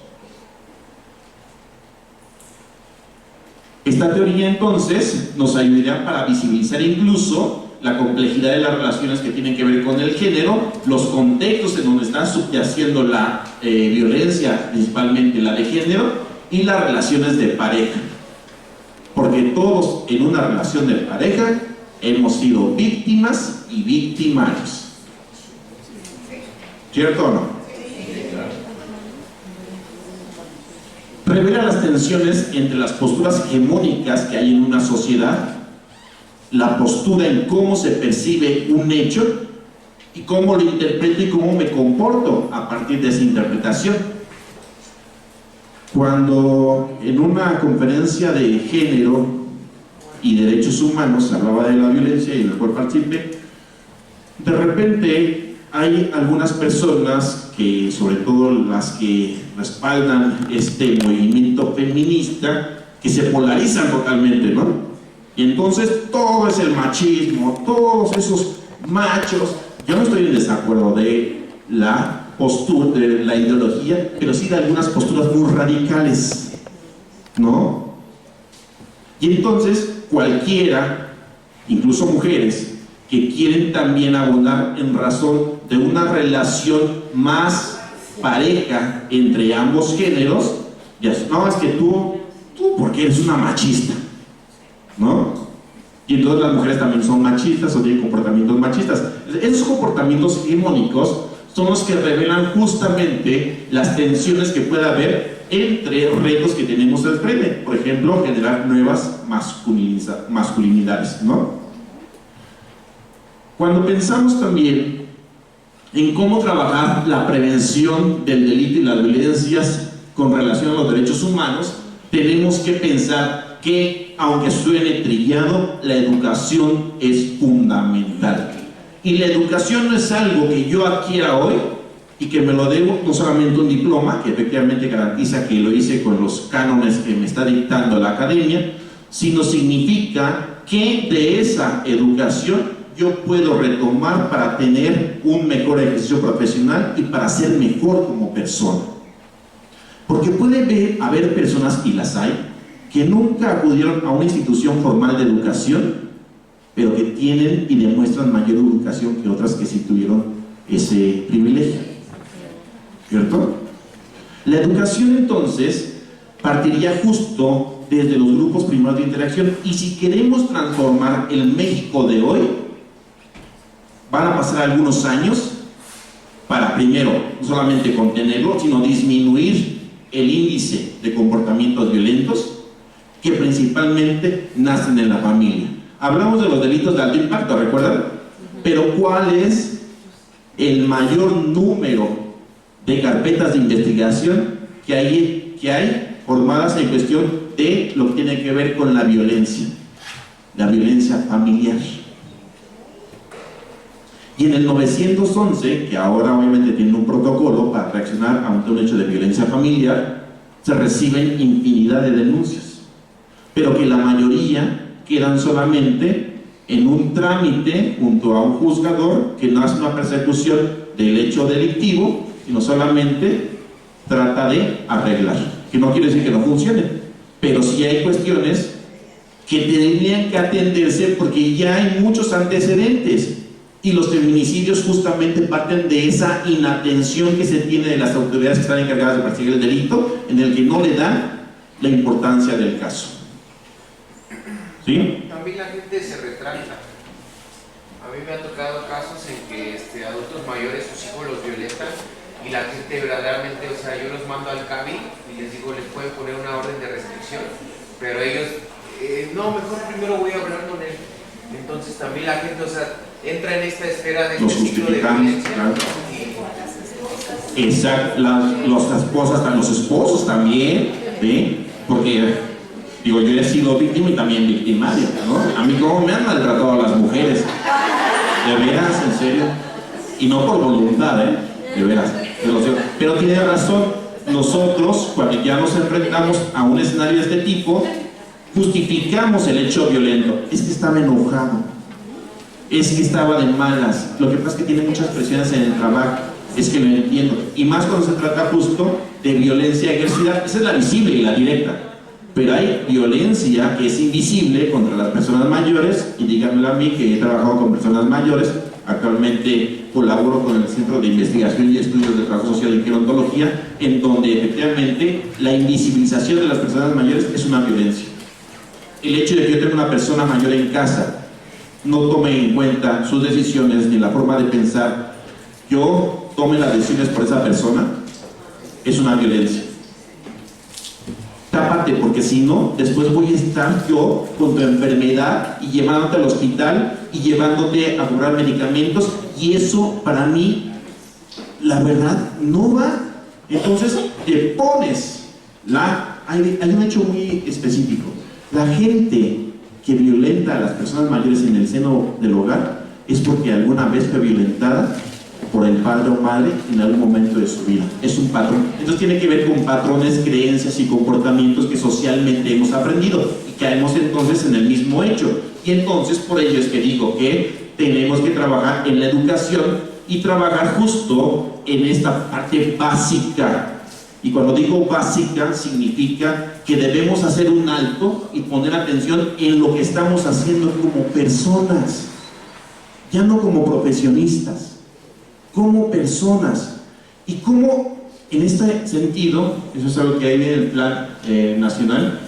Esta teoría entonces nos ayudará para visibilizar incluso la complejidad de las relaciones que tienen que ver con el género, los contextos en donde está subyaciendo la violencia, principalmente la de género, y las relaciones de pareja. Porque todos en una relación de pareja hemos sido víctimas y victimarios. ¿Cierto o no? Revela las tensiones entre las posturas hegemónicas que hay en una sociedad, la postura en cómo se percibe un hecho y cómo lo interpreto y cómo me comporto a partir de esa interpretación. Cuando en una conferencia de género y derechos humanos se hablaba de la violencia y del cual participé, de repente hay algunas personas que, sobre todo las que respaldan este movimiento feminista, que se polarizan totalmente, ¿no? Y entonces todo es el machismo, todos esos machos. Yo no estoy en desacuerdo de la postura, de la ideología, pero sí de algunas posturas muy radicales, ¿no? Y entonces cualquiera, incluso mujeres, que quieren también abonar en razón de una relación más pareja entre ambos géneros, ya no, es que tú porque eres una machista, ¿no? Y entonces las mujeres también son machistas o tienen comportamientos machistas. Esos comportamientos hegemónicos son los que revelan justamente las tensiones que puede haber entre retos que tenemos al frente. Por ejemplo, generar nuevas masculinidades, ¿no? Cuando pensamos también en cómo trabajar la prevención del delito y las violencias con relación a los derechos humanos, tenemos que pensar que, aunque suene trillado, la educación es fundamental. Y la educación no es algo que yo adquiera hoy y que me lo debo no solamente un diploma, que efectivamente garantiza que lo hice con los cánones que me está dictando la academia, sino significa que de esa educación yo puedo retomar para tener un mejor ejercicio profesional y para ser mejor como persona. Porque puede haber personas, y las hay, que nunca acudieron a una institución formal de educación, pero que tienen y demuestran mayor educación que otras que sí tuvieron ese privilegio, ¿cierto? La educación entonces partiría justo desde los grupos primarios de interacción, y si queremos transformar el México de hoy, van a pasar algunos años para, primero, no solamente contenerlo, sino disminuir el índice de comportamientos violentos que principalmente nacen en la familia. Hablamos de los delitos de alto impacto, ¿recuerdan? Pero ¿cuál es el mayor número de carpetas de investigación que hay formadas en cuestión de lo que tiene que ver con la violencia familiar? Y en el 911, que ahora obviamente tiene un protocolo para reaccionar ante un hecho de violencia familiar, se reciben infinidad de denuncias, pero que la mayoría quedan solamente en un trámite junto a un juzgador que no hace una persecución del hecho delictivo, sino solamente trata de arreglar, que no quiere decir que no funcione, pero sí hay cuestiones que tendrían que atenderse porque ya hay muchos antecedentes y los feminicidios justamente parten de esa inatención que se tiene de las autoridades que están encargadas de perseguir el delito, en el que no le dan la importancia del caso. ¿Sí? También la gente se retracta. A mí me han tocado casos en que adultos mayores, sus hijos los violentan y la gente verdaderamente, o sea, yo los mando al CABI y les digo, les pueden poner una orden de restricción, pero ellos, no, mejor primero voy a hablar con él. Entonces también la gente, o sea, entra en esta esfera de Los este ciclo de justificantes, violencia. claro. Exacto, las esposas, los esposos también, ¿sí? Porque, digo, yo he sido víctima y también victimario, ¿no? A mí cómo me han maltratado a las mujeres, de veras, en serio, y no por voluntad, de veras, pero tiene razón, nosotros cuando ya nos enfrentamos a un escenario de este tipo, justificamos el hecho violento, es que estaba enojado, es que estaba de malas, lo que pasa es que tiene muchas presiones en el trabajo, es que lo entiendo, y más cuando se trata justo de violencia ejercida, esa es la visible y la directa, pero hay violencia que es invisible contra las personas mayores, y díganmelo a mí que he trabajado con personas mayores, actualmente colaboro con el Centro de Investigación y Estudios de Trabajo Social y Gerontología, en donde efectivamente la invisibilización de las personas mayores es una violencia. El hecho de que yo tenga una persona mayor en casa, no tome en cuenta sus decisiones ni la forma de pensar, yo tome las decisiones por esa persona, es una violencia. Tápate, porque si no, después voy a estar yo con tu enfermedad y llevándote al hospital y llevándote a comprar medicamentos, y eso para mí, la verdad, no va. Entonces te pones hay un hecho muy específico. La gente que violenta a las personas mayores en el seno del hogar es porque alguna vez fue violentada por el padre o madre en algún momento de su vida. Es un patrón. Entonces tiene que ver con patrones, creencias y comportamientos que socialmente hemos aprendido y caemos entonces en el mismo hecho. Y entonces por ello es que digo que tenemos que trabajar en la educación y trabajar justo en esta parte básica. Y cuando digo básica, significa que debemos hacer un alto y poner atención en lo que estamos haciendo como personas, ya no como profesionistas, como personas. Y como en este sentido, eso es algo que hay en el Plan Nacional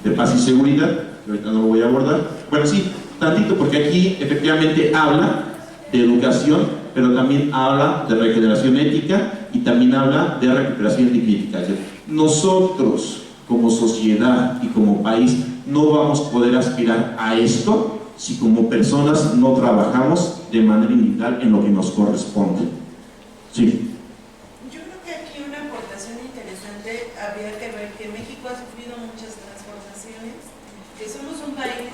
de Paz y Seguridad, que ahorita no lo voy a abordar, bueno, sí, tantito, porque aquí efectivamente habla de educación, pero también habla de regeneración ética y también habla de recuperación dignificación. Nosotros, como sociedad y como país, no vamos a poder aspirar a esto si como personas no trabajamos de manera integral en lo que nos corresponde. Sí. Yo creo que aquí una aportación interesante habría que ver que México ha sufrido muchas transformaciones, que somos un país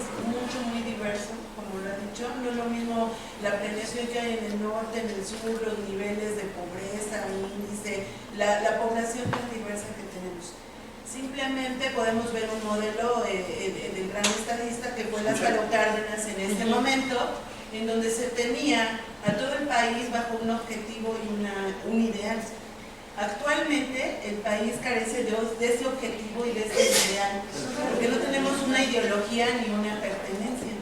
muy diverso, como lo ha dicho. No es lo mismo la planeación que hay en el norte, en el sur, los niveles de pobreza, índice, la población tan diversa que tenemos. Simplemente podemos ver un modelo del gran estadista que fue Lázaro Cárdenas en este momento, en donde se tenía a todo el país bajo un objetivo y un ideal. Actualmente el país carece de ese objetivo y de ese ideal, porque no tenemos una ideología ni una pertenencia.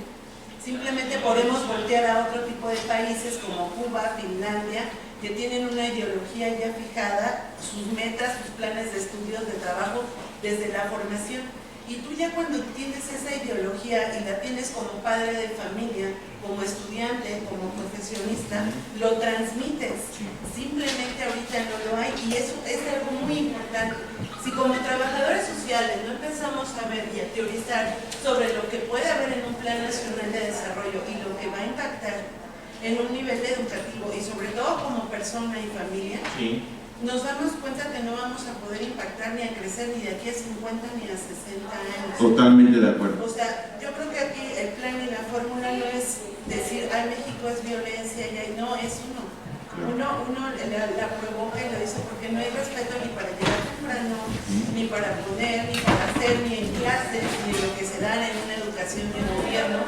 Simplemente podemos voltear a otro tipo de países como Cuba, Finlandia, que tienen una ideología ya fijada, sus metas, sus planes de estudios, de trabajo, desde la formación. Y tú ya cuando tienes esa ideología y la tienes como padre de familia, como estudiante, como profesionista, lo transmites. Simplemente ahorita no lo hay y eso es algo muy importante. Si como trabajadores sociales no empezamos a ver y a teorizar sobre lo que puede haber en un plan nacional de desarrollo y lo que va a impactar en un nivel educativo y sobre todo como persona y familia, sí, nos damos cuenta que no vamos a poder impactar ni a crecer ni de aquí a 50 ni a 60 años. Totalmente de acuerdo. O sea, yo creo que aquí el plan y la fórmula no es decir, ay, México es violencia y ay, no, eso no. Uno la provoca y lo dice porque no hay respeto ni para llegar temprano, ni para poner, ni para hacer, ni en clases, ni lo que se da en una educación de gobierno,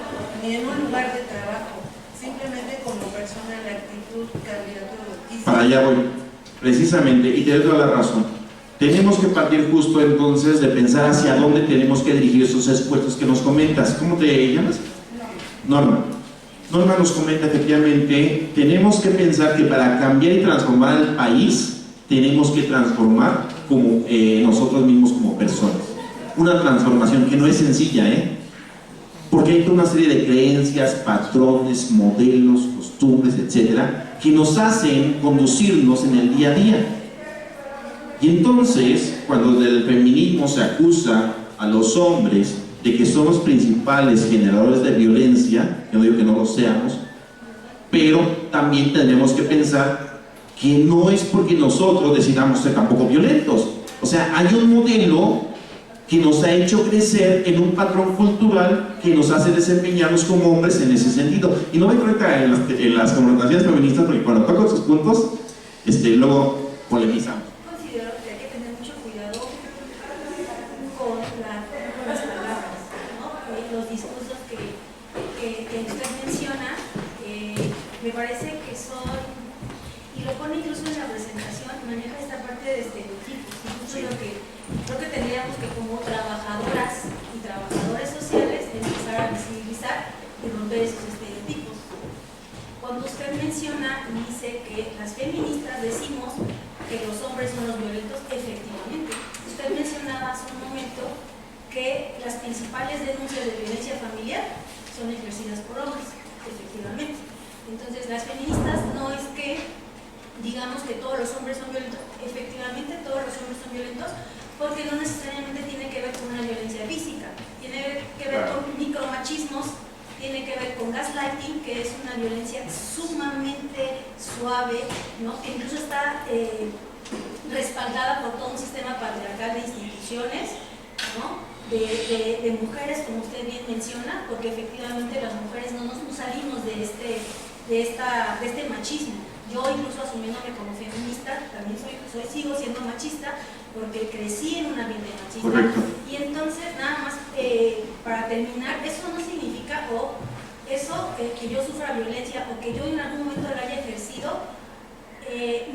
ni en un lugar de trabajo. Simplemente como persona la actitud cambia todo. Para allá voy, precisamente, y te doy toda la razón. Tenemos que partir justo entonces de pensar hacia dónde tenemos que dirigir esos esfuerzos que nos comentas. ¿Cómo te llamas? Norma. Norma nos comenta efectivamente, tenemos que pensar que para cambiar y transformar el país, tenemos que transformar como, nosotros mismos como personas. Una transformación que no es sencilla, porque hay toda una serie de creencias, patrones, modelos, costumbres, etcétera, que nos hacen conducirnos en el día a día. Y entonces, cuando del feminismo se acusa a los hombres de que son los principales generadores de violencia, yo no digo que no lo seamos, pero también tenemos que pensar que no es porque nosotros decidamos ser tampoco violentos. O sea, hay un modelo que nos ha hecho crecer en un patrón cultural que nos hace desempeñarnos como hombres en ese sentido. Y no me creo que en las connotaciones feministas, porque cuando toco esos puntos, luego polemizamos. Considero que hay que tener mucho cuidado con las palabras, ¿no? Los discursos que usted menciona, me parece que son, y lo pone incluso en la presentación, maneja esta parte de estereotipos. Incluso lo que creo que tendríamos que, como trabajadoras y trabajadores sociales, empezar a visibilizar y romper esos estereotipos. Cuando usted menciona y dice que las feministas decimos que los hombres son los violentos, efectivamente. Usted mencionaba hace un momento que las principales denuncias de violencia familiar son ejercidas por hombres, efectivamente. Entonces, las feministas no es que digamos que todos los hombres son violentos, efectivamente todos los hombres son violentos, porque no necesariamente tiene que ver con una violencia física, tiene que ver con micromachismos, tiene que ver con gaslighting, que es una violencia sumamente suave, ¿no? Que incluso está respaldada por todo un sistema patriarcal de instituciones, ¿no? de mujeres, como usted bien menciona, porque efectivamente las mujeres no salimos de este machismo. Yo, incluso asumiéndome como feminista, también sigo siendo machista, porque crecí en un ambiente machista. Correcto. Y entonces, nada más, para terminar, eso no significa, que yo sufra violencia o que yo en algún momento la haya ejercido,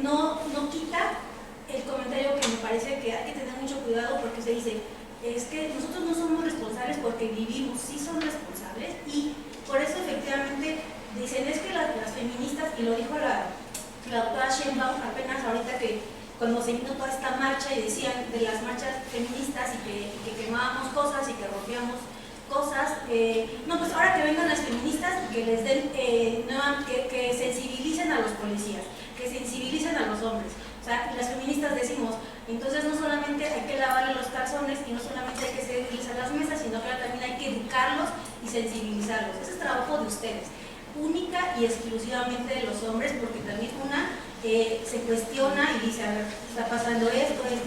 no quita el comentario que me parece que hay que tener mucho cuidado, porque se dice, es que nosotros no somos responsables porque vivimos, sí son responsables, y por eso efectivamente dicen, es que las feministas, y lo dijo la doctora Sheinbaum apenas ahorita, que cuando se vino toda esta marcha y decían de las marchas feministas y que quemábamos cosas y que rompíamos cosas, no, pues ahora que vengan las feministas y que les den, que sensibilicen a los policías, que sensibilicen a los hombres. O sea, las feministas decimos, entonces no solamente hay que lavarle los calzones y no solamente hay que servirles a las mesas, sino que también hay que educarlos y sensibilizarlos. Ese es trabajo de ustedes, única y exclusivamente de los hombres, porque también se cuestiona y dice, a ver, está pasando esto, hay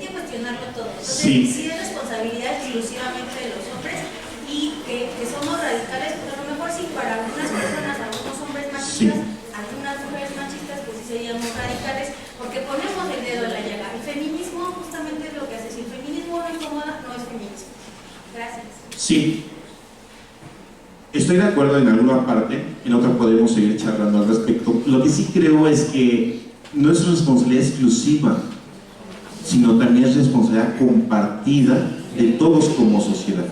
que cuestionarlo todo. Entonces, sí es responsabilidad exclusivamente de los hombres, y que somos radicales, pues a lo mejor sí, para algunas personas, algunos hombres machistas, algunas mujeres machistas, pues sí seríamos radicales, porque ponemos el dedo en la llaga. El feminismo justamente es lo que hace. Si el feminismo no incomoda, no es feminismo. Gracias. Sí. Estoy de acuerdo en alguna parte, en otra podemos seguir charlando al respecto. Lo que sí creo es que no es responsabilidad exclusiva, sino también es responsabilidad compartida de todos como sociedad.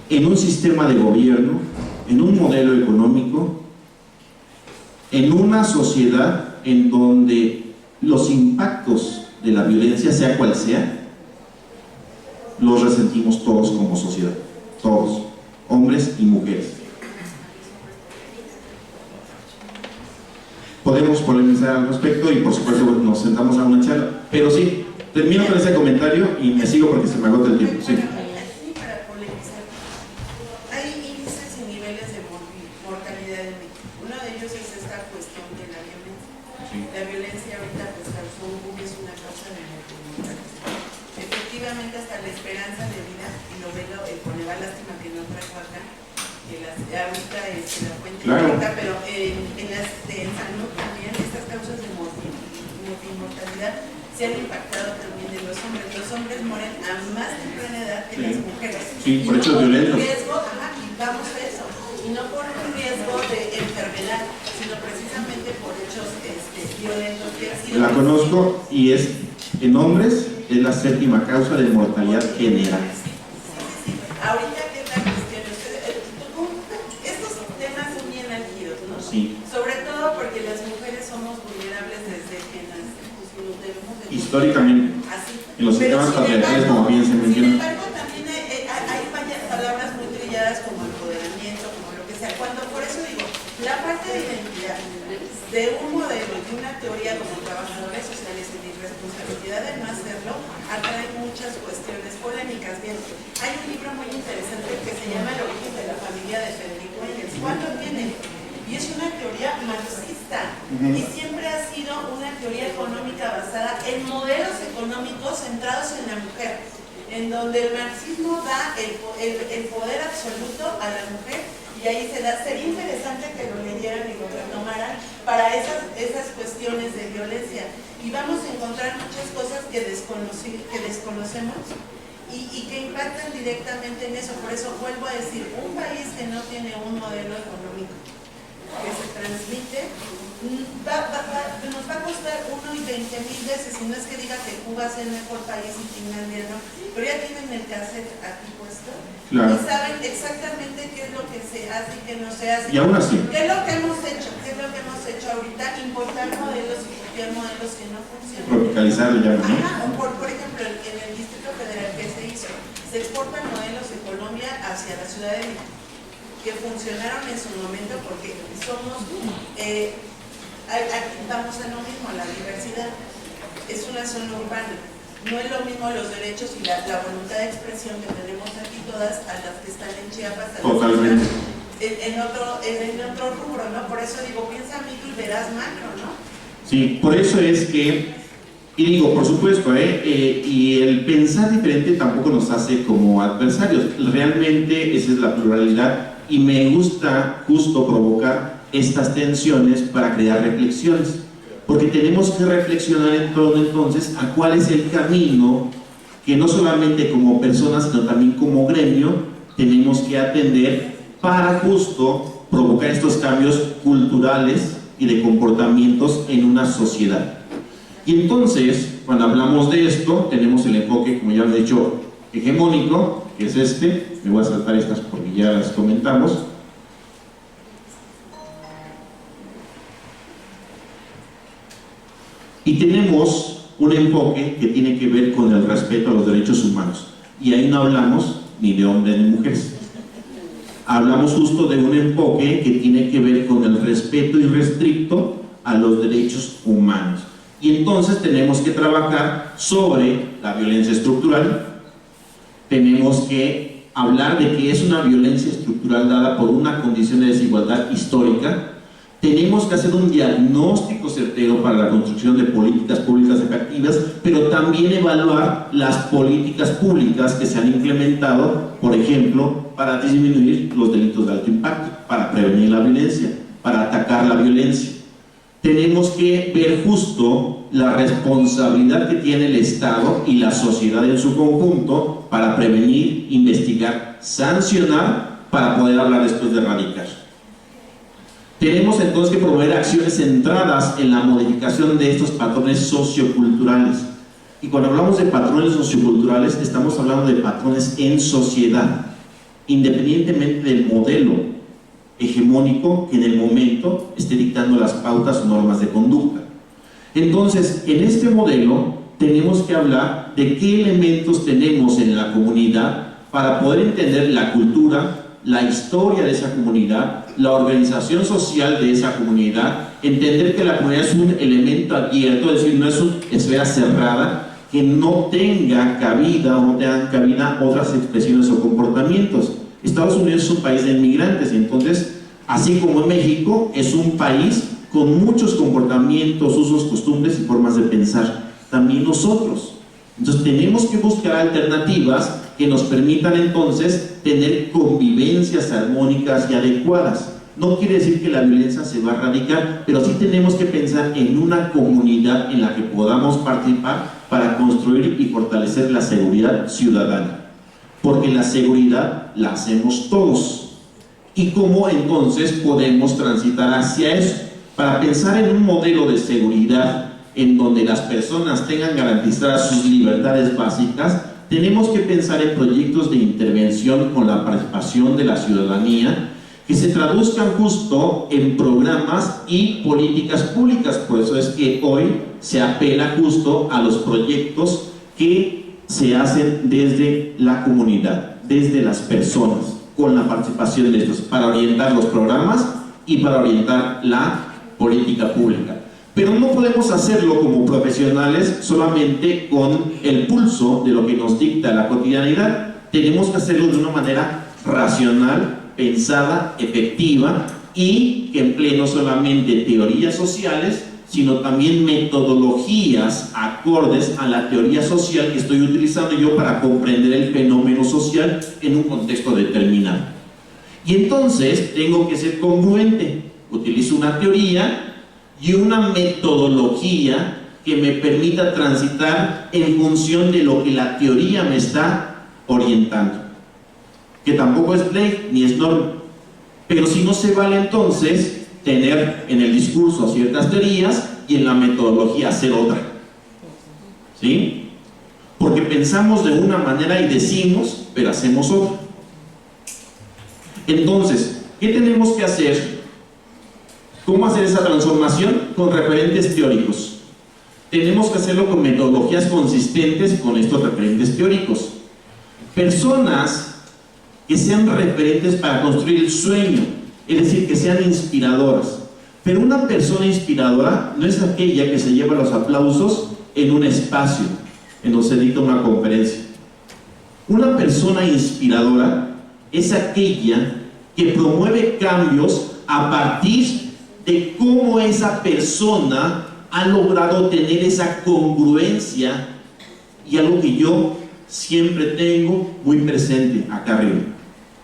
En un sistema de gobierno, en un modelo económico, en una sociedad en donde los impactos de la violencia, sea cual sea, los resentimos todos como sociedad, todos, hombres y mujeres. Podemos polemizar al respecto y por supuesto nos sentamos a una charla, pero sí, termino con ese comentario y me sigo porque se me agota el tiempo. Sí. Para polemizar, hay índices y niveles de mortalidad en México. Uno de ellos es esta cuestión de la violencia. Sí. La violencia ahorita pues causó un boom, es una causa de mortalidad. Efectivamente, hasta la esperanza de vida, y lo veo, me da lástima que no trajo acá, que ahorita la fuente directa, pero en salud también, estas causas de mortalidad se han impactado también en los hombres. Los hombres mueren a más temprana edad que las mujeres. Sí, por Y hechos no un violentos. riesgo, y vamos a eso, y no por un riesgo de enfermedad, sino precisamente por hechos violentos que han sido. La conozco y es, en hombres, es la 7ª causa de mortalidad general. Sí. Ahorita que es la cuestión, estos temas son bien álgidos, ¿no? Sí. Sobre todo porque las mujeres somos vulnerables desde que nacemos, y nos debemos de Históricamente, así. en los Pero, sistemas sin patriarcales, embargo, como bien se menciona. Sin embargo, también hay palabras muy trilladas como empoderamiento, como lo que sea. Por eso digo, la parte de identidad de un modelo y una teoría como trabajadores sociales y de irresponsabilidad de no hacerlo, atrae muchas cuestiones polémicas. Bien, hay un libro muy interesante que se llama El origen de la familia de Federico Engels. ¿Cuánto tiene? Y es una teoría marxista, y siempre ha sido una teoría económica basada en modelos económicos centrados en la mujer, en donde el marxismo da el poder absoluto a la mujer, y ahí se da. Sería interesante que lo leyeran y lo retomaran para esas cuestiones de violencia, y vamos a encontrar muchas cosas que desconocemos y que impactan directamente en eso. Por eso vuelvo a decir, un país que no tiene un modelo económico que se transmite, nos va a costar 1 y 20,000 veces, si no es que diga que Cuba es el mejor país y Finlandia no, pero ya tienen el cassette aquí puesto, Claro. y saben exactamente qué es lo que se hace y qué no se hace. Y aún así. ¿Qué es lo que hemos hecho? ¿Qué es lo que hemos hecho ahorita? Importar modelos y copiar modelos que no funcionan. Tropicalizar le llaman, ¿no? Ajá, o por ejemplo, en el Distrito Federal, ¿qué se hizo? Se exportan modelos de Colombia hacia la Ciudad de México, que funcionaron en su momento porque somos, aquí vamos a lo mismo, la diversidad es una zona urbana, no es lo mismo los derechos y la voluntad de expresión que tenemos aquí todas a las que están en Chiapas, a las Totalmente. que están en otro rubro, ¿no? Por eso digo, piensa micro y verás macro, ¿no? Sí, por eso es que, y digo, por supuesto, y el pensar diferente tampoco nos hace como adversarios. Realmente esa es la pluralidad, y me gusta justo provocar estas tensiones para crear reflexiones, porque tenemos que reflexionar en torno entonces a cuál es el camino que no solamente como personas, sino también como gremio tenemos que atender para justo provocar estos cambios culturales y de comportamientos en una sociedad. Y entonces, cuando hablamos de esto, tenemos el enfoque, como ya lo he dicho, hegemónico, que es este. Me voy a saltar estas porque ya las comentamos. Y tenemos un enfoque que tiene que ver con el respeto a los derechos humanos. Y ahí no hablamos ni de hombres ni mujeres. Hablamos justo de un enfoque que tiene que ver con el respeto irrestricto a los derechos humanos. Y entonces tenemos que trabajar sobre la violencia estructural. Tenemos que hablar de que es una violencia estructural dada por una condición de desigualdad histórica. Tenemos que hacer un diagnóstico certero para la construcción de políticas públicas efectivas, pero también evaluar las políticas públicas que se han implementado, por ejemplo, para disminuir los delitos de alto impacto, para prevenir la violencia, para atacar la violencia. Tenemos que ver justo la responsabilidad que tiene el Estado y la sociedad en su conjunto para prevenir, investigar, sancionar, para poder hablar después de erradicar. Tenemos entonces que promover acciones centradas en la modificación de estos patrones socioculturales. Y cuando hablamos de patrones socioculturales, estamos hablando de patrones en sociedad, independientemente del modelo hegemónico que en el momento esté dictando las pautas o normas de conducta. Entonces, en este modelo tenemos que hablar de qué elementos tenemos en la comunidad para poder entender la cultura, la historia de esa comunidad, la organización social de esa comunidad, entender que la comunidad es un elemento abierto, es decir, no es una esfera cerrada, que no tenga cabida o no tengan cabida otras expresiones o comportamientos. Estados Unidos es un país de inmigrantes, y entonces, así como en México, es un país con muchos comportamientos, usos, costumbres y formas de pensar. También nosotros. Entonces tenemos que buscar alternativas que nos permitan entonces tener convivencias armónicas y adecuadas. no quiere decir que la violencia se va a erradicar, pero sí tenemos que pensar en una comunidad en la que podamos participar para construir y fortalecer la seguridad ciudadana, porque la seguridad la hacemos todos. ¿Y cómo entonces podemos transitar hacia eso? Para pensar en un modelo de seguridad en donde las personas tengan garantizadas sus libertades básicas, tenemos que pensar en proyectos de intervención con la participación de la ciudadanía que se traduzcan justo en programas y políticas públicas. Por eso es que hoy se apela justo a los proyectos que se hacen desde la comunidad, desde las personas, con la participación de estos, para orientar los programas y para orientar la política pública. Pero no podemos hacerlo como profesionales solamente con el pulso de lo que nos dicta la cotidianidad. Tenemos que hacerlo de una manera racional, pensada, efectiva, y que emplee no solamente teorías sociales, sino también metodologías acordes a la teoría social que estoy utilizando yo para comprender el fenómeno social en un contexto determinado. Y entonces tengo que ser congruente. Utilizo una teoría y una metodología que me permita transitar en función de lo que la teoría me está orientando, que tampoco es ley ni es norma. Pero si no se vale entonces tener en el discurso ciertas teorías y en la metodología hacer otra, ¿sí? Porque pensamos de una manera y decimos, pero hacemos otra. Entonces, ¿qué tenemos que hacer? ¿Cómo hacer esa transformación? Con referentes teóricos. Tenemos que hacerlo con metodologías consistentes con estos referentes teóricos. Personas que sean referentes para construir el sueño, es decir, que sean inspiradoras. Pero una persona inspiradora no es aquella que se lleva los aplausos en un espacio, en donde se dicta una conferencia. Una persona inspiradora es aquella que promueve cambios a partir de cómo esa persona ha logrado tener esa congruencia, y algo que yo siempre tengo muy presente acá arriba.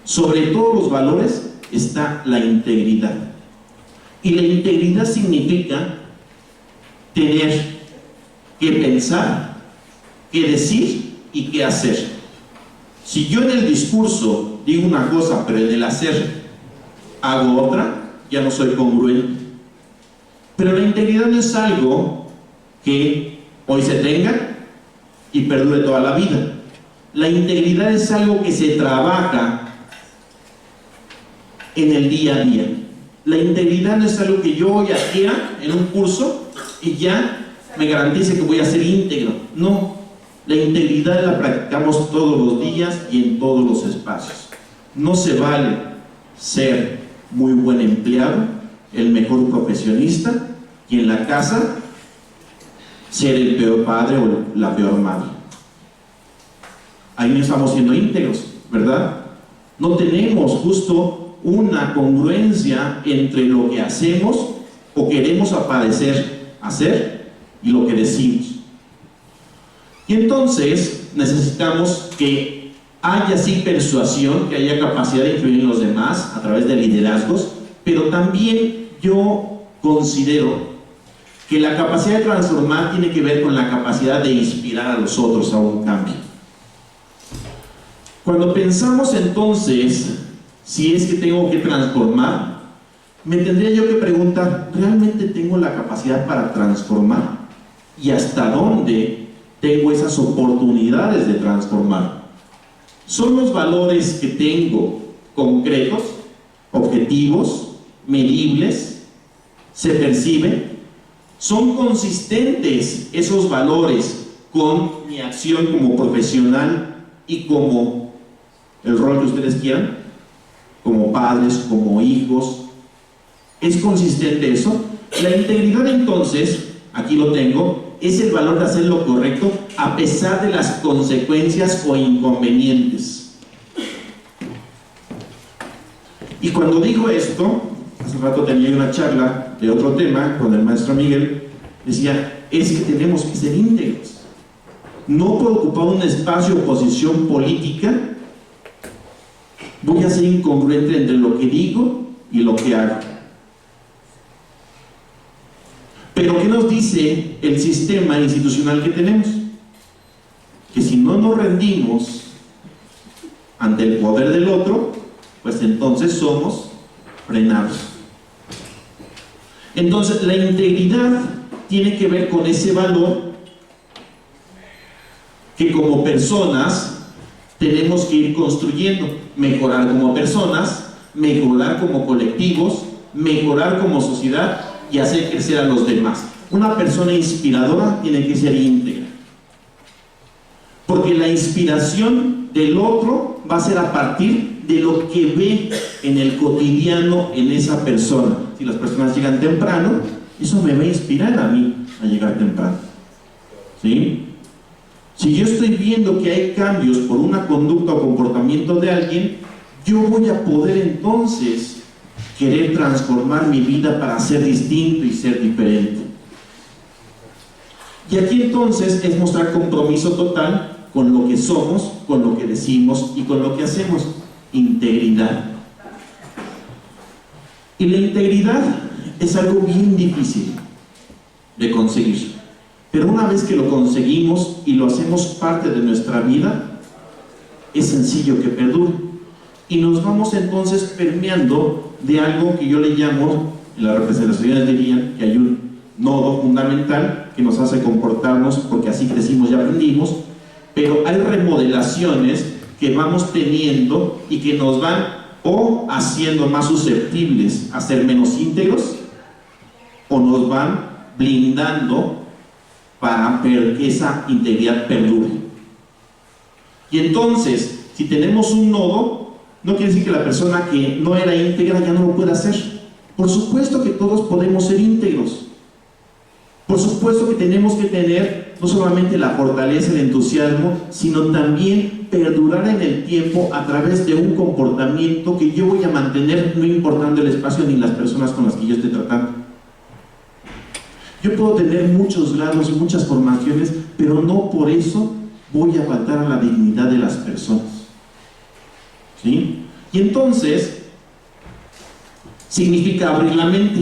Sobre todos los valores está la integridad. Y la integridad significa tener que pensar, que decir y que hacer. Si yo en el discurso digo una cosa, pero en el hacer hago otra, ya no soy congruente. Pero la integridad no es algo que hoy se tenga y perdure toda la vida. La integridad es algo que se trabaja en el día a día. La integridad no es algo que yo hoy adquiera en un curso y ya me garantice que voy a ser íntegro. No, la integridad la practicamos todos los días y en todos los espacios. No se vale ser muy buen empleado, el mejor profesionista, y en la casa ser el peor padre o la peor madre. Ahí no estamos siendo íntegros, ¿verdad? No tenemos justo una congruencia entre lo que hacemos o queremos aparecer hacer y lo que decimos. Y entonces necesitamos que haya sí persuasión, que haya capacidad de influir en los demás a través de liderazgos, pero también yo considero que la capacidad de transformar tiene que ver con la capacidad de inspirar a los otros a un cambio. Cuando pensamos entonces, si es que tengo que transformar, me tendría yo que preguntar, ¿realmente tengo la capacidad para transformar? ¿Y hasta dónde tengo esas oportunidades de transformar? ¿Son los valores que tengo concretos, objetivos, medibles, se perciben? ¿Son consistentes esos valores con mi acción como profesional y como el rol que ustedes quieran? Como padres, como hijos. ¿Es consistente eso? La integridad entonces, aquí lo tengo, es el valor de hacer lo correcto a pesar de las consecuencias o inconvenientes. Y cuando digo esto, hace rato tenía una charla de otro tema con el maestro Miguel, decía, es que tenemos que ser íntegros. No por ocupar un espacio o posición política voy a ser incongruente entre lo que digo y y lo que hago. Pero ¿qué nos dice el sistema institucional que tenemos? Que si no nos rendimos ante el poder del otro, pues entonces somos frenados. Entonces la integridad tiene que ver con ese valor que como personas tenemos que ir construyendo, mejorar como personas, mejorar como colectivos, mejorar como sociedad y hacer crecer a los demás. Una persona inspiradora tiene que ser íntegra, porque la inspiración del otro va a ser a partir de lo que ve en el cotidiano en esa persona. Si las personas llegan temprano, eso me va a inspirar a mí a llegar temprano, ¿sí? Si yo estoy viendo que hay cambios por una conducta o comportamiento de alguien, yo voy a poder entonces querer transformar mi vida para ser distinto y ser diferente. Y aquí entonces es mostrar compromiso total con lo que somos, con lo que decimos y con lo que hacemos. Integridad. Y la integridad es algo bien difícil de conseguir, pero una vez que lo conseguimos y lo hacemos parte de nuestra vida, es sencillo que perdure, y nos vamos entonces permeando de algo que yo le llamo, en las representaciones dirían que hay un nodo fundamental que nos hace comportarnos, porque así crecimos y aprendimos, pero hay remodelaciones que vamos teniendo y que nos van o haciendo más susceptibles a ser menos íntegros, o nos van blindando para que esa integridad perdure. Y entonces, si tenemos un nodo, no quiere decir que la persona que no era íntegra ya no lo pueda hacer. Por supuesto que todos podemos ser íntegros. Por supuesto que tenemos que tener no solamente la fortaleza, el entusiasmo, sino también perdurar en el tiempo a través de un comportamiento que yo voy a mantener, no importando el espacio ni las personas con las que yo esté tratando. Yo puedo tener muchos grados y muchas formaciones, pero no por eso voy a faltar a la dignidad de las personas, ¿sí? Y entonces significa abrir la mente.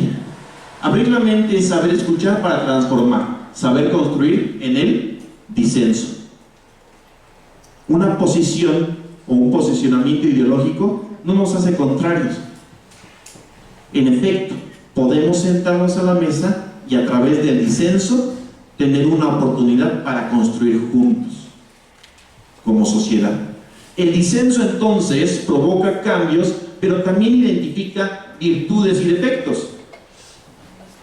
Abrir la mente es saber escuchar para transformar, saber construir en el disenso. Una posición o un posicionamiento ideológico no nos hace contrarios. En efecto, podemos sentarnos a la mesa y a través del disenso tener una oportunidad para construir juntos como sociedad. El disenso entonces provoca cambios, pero también identifica virtudes y defectos.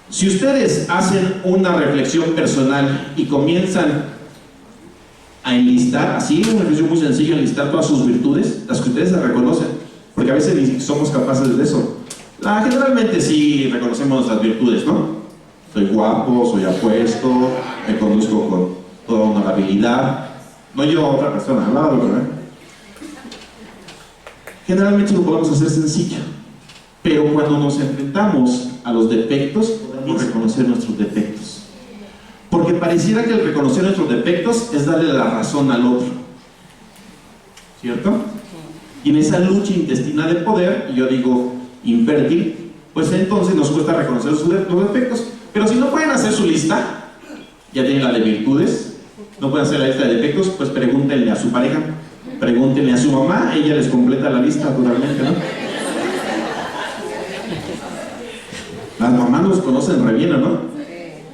Si ustedes hacen una reflexión personal y comienzan a enlistar, así, un ejercicio muy sencillo, enlistar todas sus virtudes, las que ustedes se reconocen, porque a veces ni somos capaces de eso. Generalmente sí reconocemos nuestras virtudes, ¿no? Soy guapo, soy apuesto, me conduzco con toda honorabilidad. No yo a otra persona al lado, ¿verdad? Generalmente lo podemos hacer sencillo, pero cuando nos enfrentamos a los defectos, podemos reconocer nuestros defectos. Porque pareciera que el reconocer nuestros defectos es darle la razón al otro, ¿cierto? Y en esa lucha intestina de poder, y yo digo infértil, pues entonces nos cuesta reconocer los defectos. Pero si no pueden hacer su lista, ya tienen la de virtudes, no pueden hacer la lista de defectos, pues pregúntenle a su pareja, pregúntenle a su mamá, ella les completa la lista totalmente, ¿no? Las mamás nos conocen re bien, ¿no?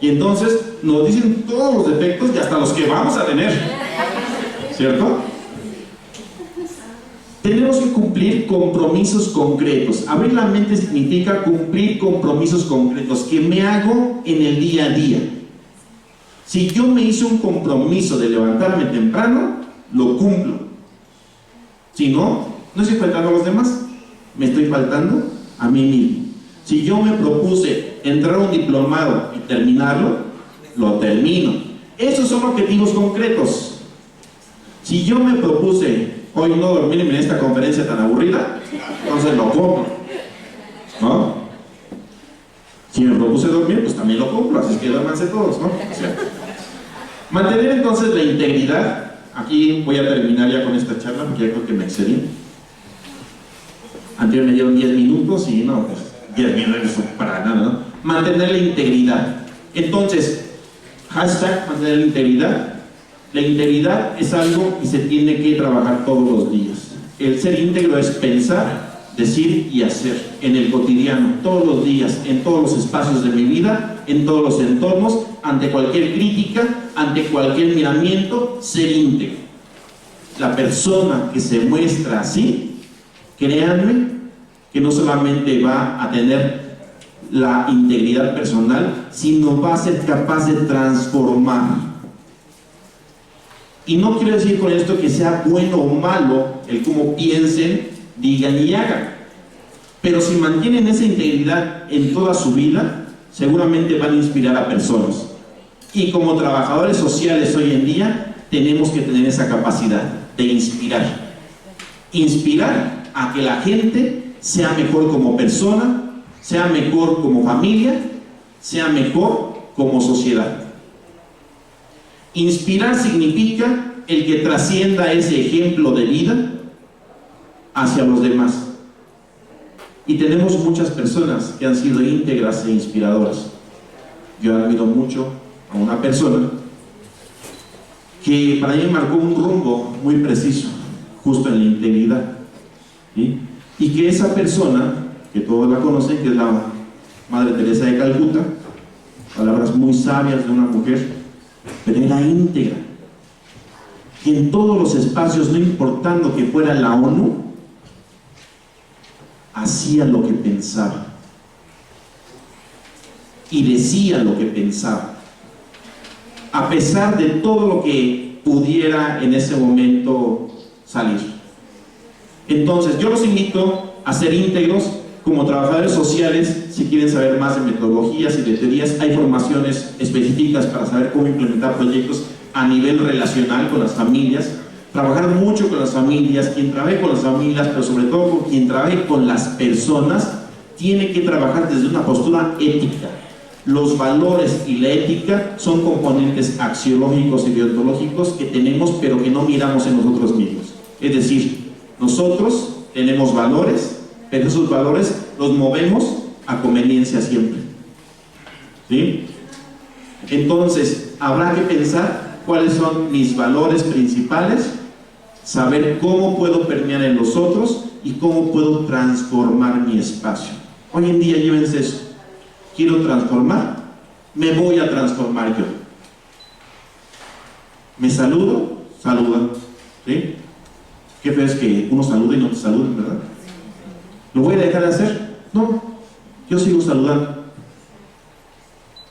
Y entonces nos dicen todos los defectos y hasta los que vamos a tener, ¿cierto? Tenemos que cumplir compromisos concretos. Abrir la mente significa cumplir compromisos concretos que me hago en el día a día. Si yo me hice un compromiso de levantarme temprano, lo cumplo. Si no, no estoy faltando a los demás, me estoy faltando a mí mismo. Si yo me propuse entrar a un diplomado y terminarlo, lo termino. Esos son objetivos concretos. Si yo me propuse hoy no dormirme en esta conferencia tan aburrida, entonces lo compro, ¿no? Si me propuse dormir, pues también lo compro, así es que duérmanse todos, ¿no? O sea, mantener entonces la integridad. Aquí voy a terminar ya con esta charla porque ya creo que me excedí. Anterior me dieron 10 minutos y no, pues 10 minutos para nada, ¿no? Mantener la integridad. Entonces, hashtag mantener la integridad. La integridad es algo que se tiene que trabajar todos los días. El ser íntegro es pensar, decir y hacer en el cotidiano, todos los días, en todos los espacios de mi vida, en todos los entornos, ante cualquier crítica, ante cualquier miramiento, ser íntegro. La persona que se muestra así, créanme, que no solamente va a tener la integridad personal, sino va a ser capaz de transformar. Y no quiero decir con esto que sea bueno o malo el cómo piensen, digan y hagan, pero si mantienen esa integridad en toda su vida, seguramente van a inspirar a personas. Y como trabajadores sociales hoy en día, tenemos que tener esa capacidad de inspirar. Inspirar a que la gente sea mejor como persona, sea mejor como familia, sea mejor como sociedad. Inspirar significa el que trascienda ese ejemplo de vida hacia los demás. Y tenemos muchas personas que han sido íntegras e inspiradoras. Yo admiro mucho a una persona que para mí marcó un rumbo muy preciso, justo en la integridad, ¿sí? Y que esa persona, que todos la conocen, que es la Madre Teresa de Calcuta, palabras muy sabias de una mujer, pero era íntegra, que en todos los espacios, no importando que fuera la ONU, hacía lo que pensaba y decía lo que pensaba, a pesar de todo lo que pudiera en ese momento salir. Entonces yo los invito a ser íntegros como trabajadores sociales. Si quieren saber más de metodologías y de teorías, hay formaciones específicas para saber cómo implementar proyectos a nivel relacional con las familias, trabajar mucho con las familias. Quien trabaje con las familias, pero sobre todo con quien trabaje con las personas, tiene que trabajar desde una postura ética. Los valores y la ética son componentes axiológicos y deontológicos que tenemos, pero que no miramos en nosotros mismos. Es decir, nosotros tenemos valores, pero esos valores los movemos a conveniencia siempre, ¿sí? Entonces, habrá que pensar cuáles son mis valores principales, saber cómo puedo permear en los otros y cómo puedo transformar mi espacio. Hoy en día, llévense eso. Quiero transformar, me voy a transformar yo. Me saludo, saludan, ¿sí? Qué feo es que uno saluda y no te saludan, ¿verdad? ¿Lo voy a dejar de hacer? No, yo sigo saludando.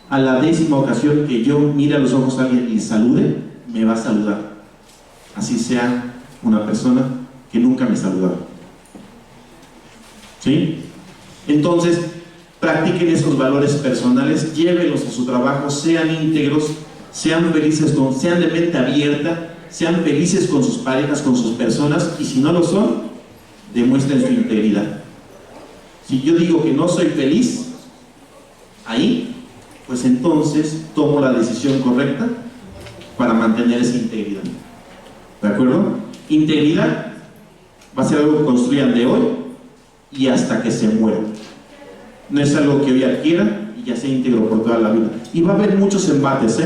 A la 10ª ocasión que yo mire a los ojos a alguien y salude, me va a saludar, así sea una persona que nunca me saludaba, ¿sí? Entonces, practiquen esos valores personales, llévenlos a su trabajo, sean íntegros, sean felices, sean de mente abierta, sean felices con sus parejas, con sus personas, y si no lo son, demuestren su integridad. Si yo digo que no soy feliz ahí, pues entonces tomo la decisión correcta para mantener esa integridad. ¿De acuerdo? Integridad va a ser algo que construyan de hoy y hasta que se mueran. No es algo que hoy adquieran y ya sea íntegro por toda la vida. Y va a haber muchos embates,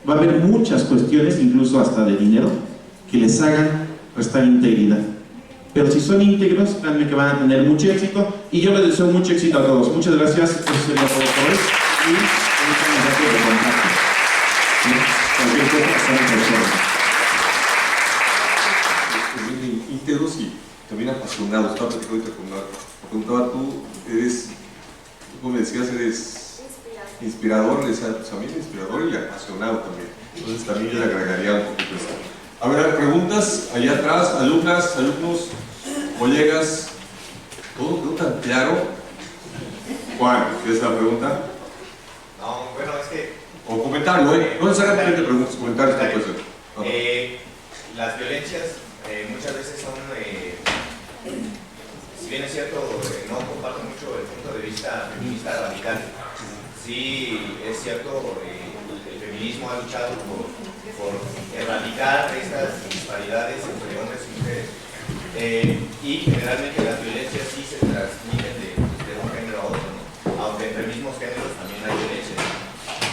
va a haber muchas cuestiones, incluso hasta de dinero, que les hagan restar integridad. Pero si son íntegros, créanme que van a tener mucho éxito, y yo les deseo mucho éxito a todos. Muchas gracias. Eso sería todo por hoy. Y muchas gracias de contacto. Cualquier cosa, estamos También íntegros y también apasionados. Estaba platicando ahorita con Marco. Me preguntaba, tú me decías, eres inspirador, le decía, pues a mí es inspirador y apasionado también. Entonces también yo le agregaría un poquito esto. A ver, preguntas allá atrás, alumnas, alumnos, colegas, ¿todo quedó tan claro? Juan, ¿qué es la pregunta? No, bueno, es que... O comentario, no necesariamente preguntas, comentarios. Las violencias muchas veces son, si bien es cierto, no comparto mucho el punto de vista feminista radical, sí es cierto, el feminismo ha luchado por erradicar estas disparidades entre hombres y mujeres. Y generalmente las violencias sí se transmiten de un género a otro, ¿no? Aunque entre mismos géneros también hay violencia.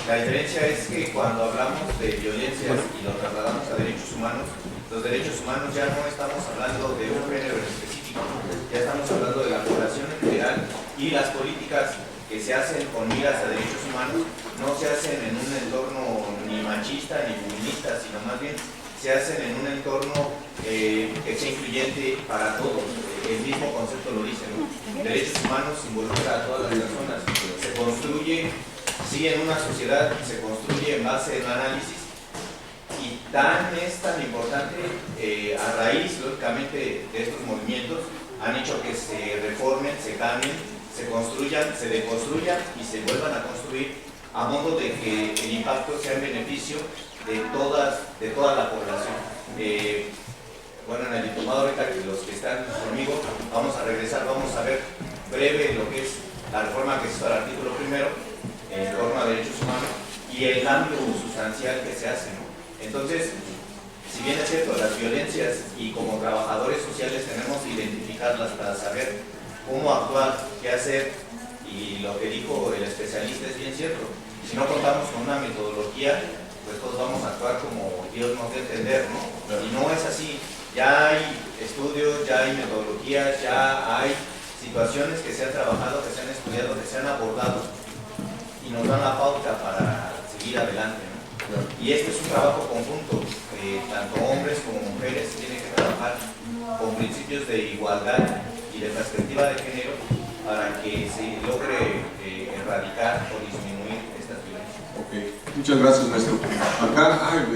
La diferencia es que cuando hablamos de violencias y lo trasladamos a derechos humanos, los derechos humanos ya no estamos hablando de un género en específico, ya estamos hablando de la población en general, y las políticas que se hacen con miras a derechos humanos no se hacen en un entorno ni machista ni feminista, sino más bien se hacen en un entorno que sea incluyente para todos. El mismo concepto lo dice, ¿no? Derechos humanos involucra a todas las personas, se construye, sí, en una sociedad, se construye en base en análisis, y es tan importante, a raíz, lógicamente, de estos movimientos, han hecho que se reformen, se cambien, se construyan, se deconstruyan y se vuelvan a construir a modo de que el impacto sea en beneficio de toda la población. Bueno, en el diplomado ahorita, los que están conmigo, vamos a regresar, vamos a ver breve lo que es la reforma que se hizo al artículo primero, en torno a derechos humanos, y el cambio sustancial que se hace, ¿no? Entonces, si bien es cierto, las violencias, y como trabajadores sociales tenemos que identificarlas para saber cómo actuar, qué hacer, y lo que dijo el especialista es bien cierto. Si no contamos con una metodología, pues todos vamos a actuar como Dios nos dé entender, ¿no? Y no es así. Ya hay estudios, ya hay metodologías, ya hay situaciones que se han trabajado, que se han estudiado, que se han abordado, y nos dan la pauta para seguir adelante, ¿no? Y este es un trabajo conjunto, tanto hombres como mujeres tienen que trabajar con principios de igualdad y de perspectiva de género para que se logre erradicar o disminuir estas violencias. Ok, muchas gracias, maestro. Acá,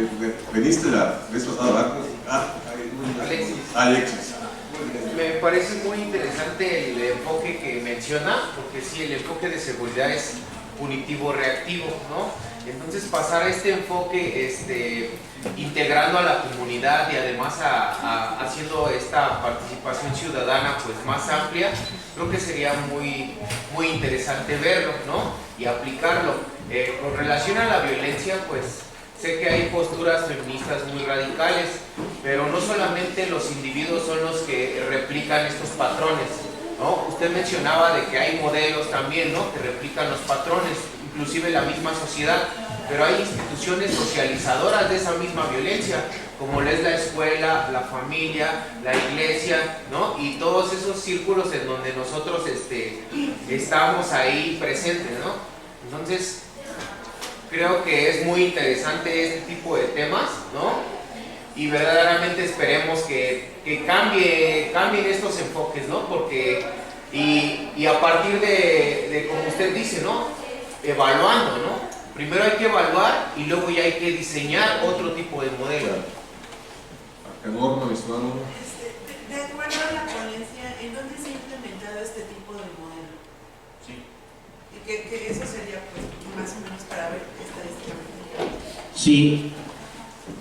veniste de estos trabajos. Alexis. Me parece muy interesante el enfoque que menciona, porque sí, el enfoque de seguridad es punitivo-reactivo, ¿no? Entonces pasar a este enfoque integrando a la comunidad y además haciendo esta participación ciudadana pues más amplia, creo que sería muy interesante verlo, ¿no? Y aplicarlo. Con relación a la violencia, pues sé que hay posturas feministas muy radicales, pero no solamente los individuos son los que replican estos patrones, ¿no? Usted mencionaba de que hay modelos también, ¿no?, que replican los patrones, inclusive la misma sociedad, pero hay instituciones socializadoras de esa misma violencia, como es la escuela, la familia, la iglesia, ¿no? Y todos esos círculos en donde nosotros estamos ahí presentes, ¿no? Entonces, creo que es muy interesante este tipo de temas, ¿no? Y verdaderamente esperemos que cambien estos enfoques, ¿no? Porque, y a partir de como usted dice, ¿no?, evaluando, ¿no? Primero hay que evaluar y luego ya hay que diseñar otro tipo de modelo. Enorme, estimado. De acuerdo a la ponencia, ¿en dónde se ha implementado este tipo de modelo? Sí. Y que eso sería, pues, más o menos para ver estadísticamente. Sí,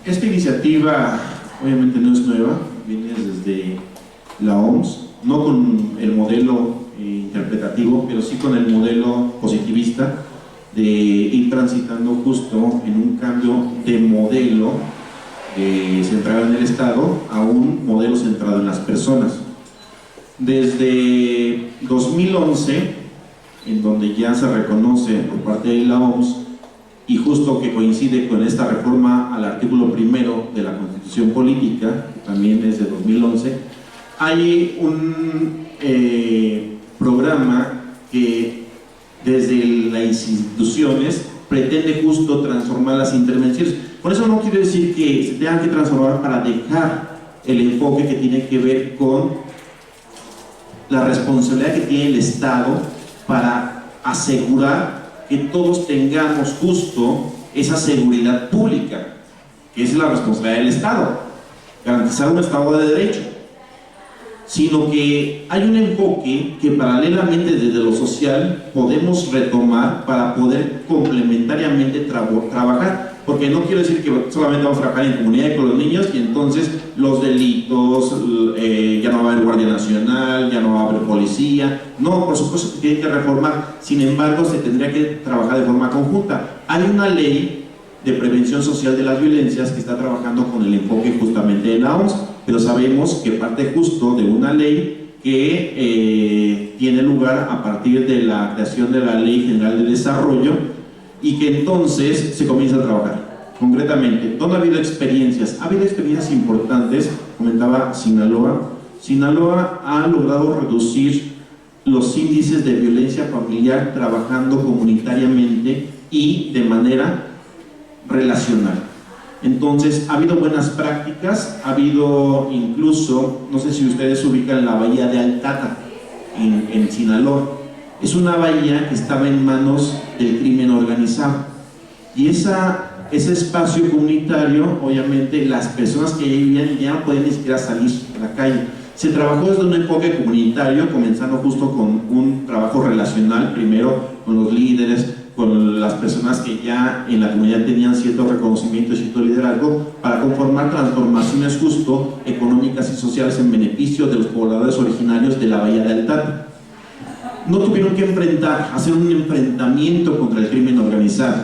esta iniciativa obviamente no es nueva, viene desde la OMS, no con el modelo interpretativo, pero sí con el modelo positivista de ir transitando justo en un cambio de modelo centrado en el Estado a un modelo centrado en las personas. Desde 2011, en donde ya se reconoce por parte de la OMS, y justo que coincide con esta reforma al artículo primero de la Constitución Política, que también es de 2011, hay un programa que desde las instituciones pretende justo transformar las intervenciones. Por eso no quiere decir que se tengan que transformar para dejar el enfoque que tiene que ver con la responsabilidad que tiene el Estado para asegurar que todos tengamos justo esa seguridad pública, que es la responsabilidad del Estado, garantizar un Estado de Derecho, sino que hay un enfoque que paralelamente desde lo social podemos retomar para poder complementariamente trabajar, porque no quiero decir que solamente vamos a trabajar en comunidad y con los niños y entonces los delitos, ya no va a haber Guardia Nacional, ya no va a haber policía. No, por supuesto que tiene que reformar, sin embargo se tendría que trabajar de forma conjunta. Hay una ley de prevención social de las violencias que está trabajando con el enfoque justamente de la OMS. pero sabemos que parte justo de una ley que tiene lugar a partir de la creación de la Ley General de Desarrollo y que entonces se comienza a trabajar. Concretamente, ¿dónde ha habido experiencias? Ha habido experiencias importantes, comentaba Sinaloa. Sinaloa ha logrado reducir los índices de violencia familiar trabajando comunitariamente y de manera relacional. Entonces, ha habido buenas prácticas, ha habido incluso, no sé si ustedes ubican la bahía de Altata, en Sinaloa. Es una bahía que estaba en manos del crimen organizado. Y ese espacio comunitario, obviamente, las personas que ahí vivían ya no podían ni siquiera salir a la calle. Se trabajó desde un enfoque comunitario, comenzando justo con un trabajo relacional, primero con los líderes, con las personas que ya en la comunidad tenían cierto reconocimiento y cierto liderazgo, para conformar transformaciones justo económicas y sociales en beneficio de los pobladores originarios de la bahía de Altata. No tuvieron que hacer un enfrentamiento contra el crimen organizado,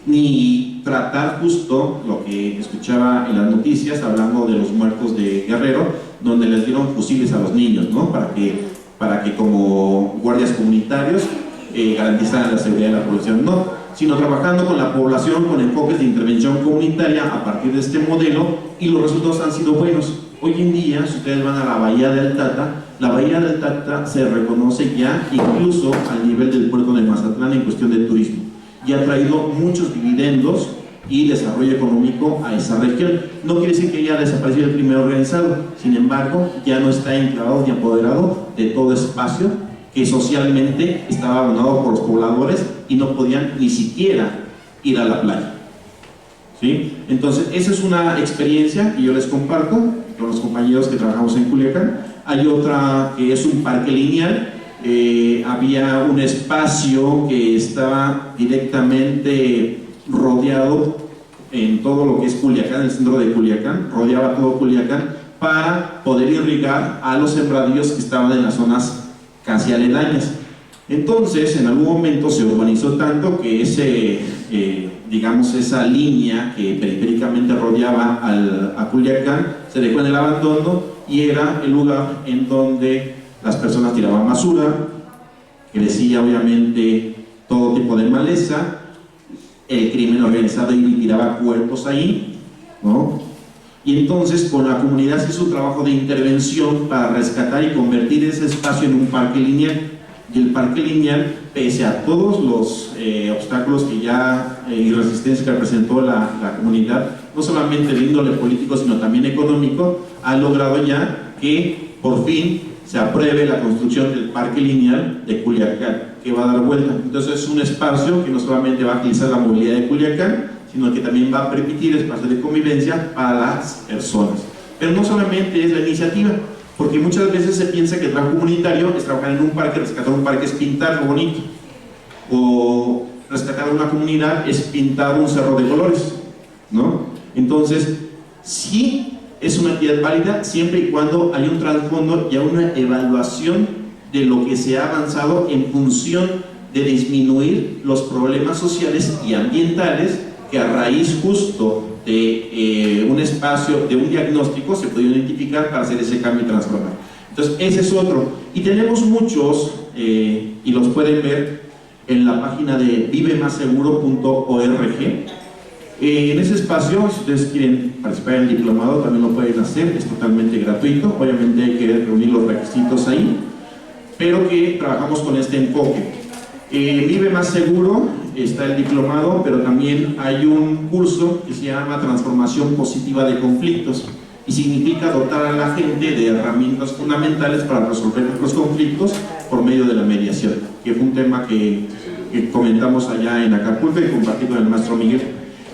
ni tratar justo lo que escuchaba en las noticias, hablando de los muertos de Guerrero, donde les dieron fusiles a los niños, ¿no? Para que como guardias comunitarios garantizaran la seguridad de la población, no, sino trabajando con la población con enfoques de intervención comunitaria a partir de este modelo, y los resultados han sido buenos. Hoy en día, si ustedes van a la bahía de Altata, la bahía de Altata se reconoce ya incluso al nivel del puerto de Mazatlán en cuestión de turismo, y ha traído muchos dividendos y desarrollo económico a esa región. No quiere decir que haya desaparecido el crimen organizado, sin embargo, ya no está enclavado ni apoderado de todo espacio que socialmente estaba abandonado por los pobladores y no podían ni siquiera ir a la playa. ¿Sí? Entonces, esa es una experiencia que yo les comparto con los compañeros que trabajamos en Culiacán. Hay otra que es un parque lineal. Había un espacio que estaba directamente rodeado en todo lo que es Culiacán, el centro de Culiacán, rodeaba todo Culiacán para poder irrigar a los sembradíos que estaban en las zonas casi aledañas. Entonces, en algún momento se urbanizó tanto que digamos, esa línea que periféricamente rodeaba a Culiacán se dejó en el abandono, y era el lugar en donde las personas tiraban basura, crecía obviamente todo tipo de maleza, el crimen organizado y tiraba cuerpos ahí, ¿no? Y entonces con la comunidad se hizo un trabajo de intervención para rescatar y convertir ese espacio en un parque lineal. Y el parque lineal, pese a todos los obstáculos que ya y resistencia que presentó la comunidad, no solamente de índole político sino también económico, ha logrado ya que por fin se apruebe la construcción del parque lineal de Culiacán, que va a dar vuelta. Entonces es un espacio que no solamente va a agilizar la movilidad de Culiacán, sino que también va a permitir espacio de convivencia para las personas. Pero no solamente es la iniciativa, porque muchas veces se piensa que el trabajo comunitario es trabajar en un parque. Rescatar un parque es pintarlo bonito, o rescatar una comunidad es pintar un cerro de colores, ¿no? Entonces, sí es una actividad válida siempre y cuando haya un trasfondo y haya una evaluación de lo que se ha avanzado en función de disminuir los problemas sociales y ambientales que a raíz justo de un espacio, de un diagnóstico, se puede identificar para hacer ese cambio y transformar. Entonces, ese es otro. Y tenemos muchos, y los pueden ver en la página de vivemaseguro.org. En ese espacio, si ustedes quieren participar en el diplomado, también lo pueden hacer, es totalmente gratuito. Obviamente hay que reunir los requisitos ahí, pero que trabajamos con este enfoque. Vive Más Seguro, está el diplomado, pero también hay un curso que se llama Transformación Positiva de Conflictos, y significa dotar a la gente de herramientas fundamentales para resolver los conflictos por medio de la mediación, que fue un tema que comentamos allá en Acapulco y compartí con el maestro Miguel.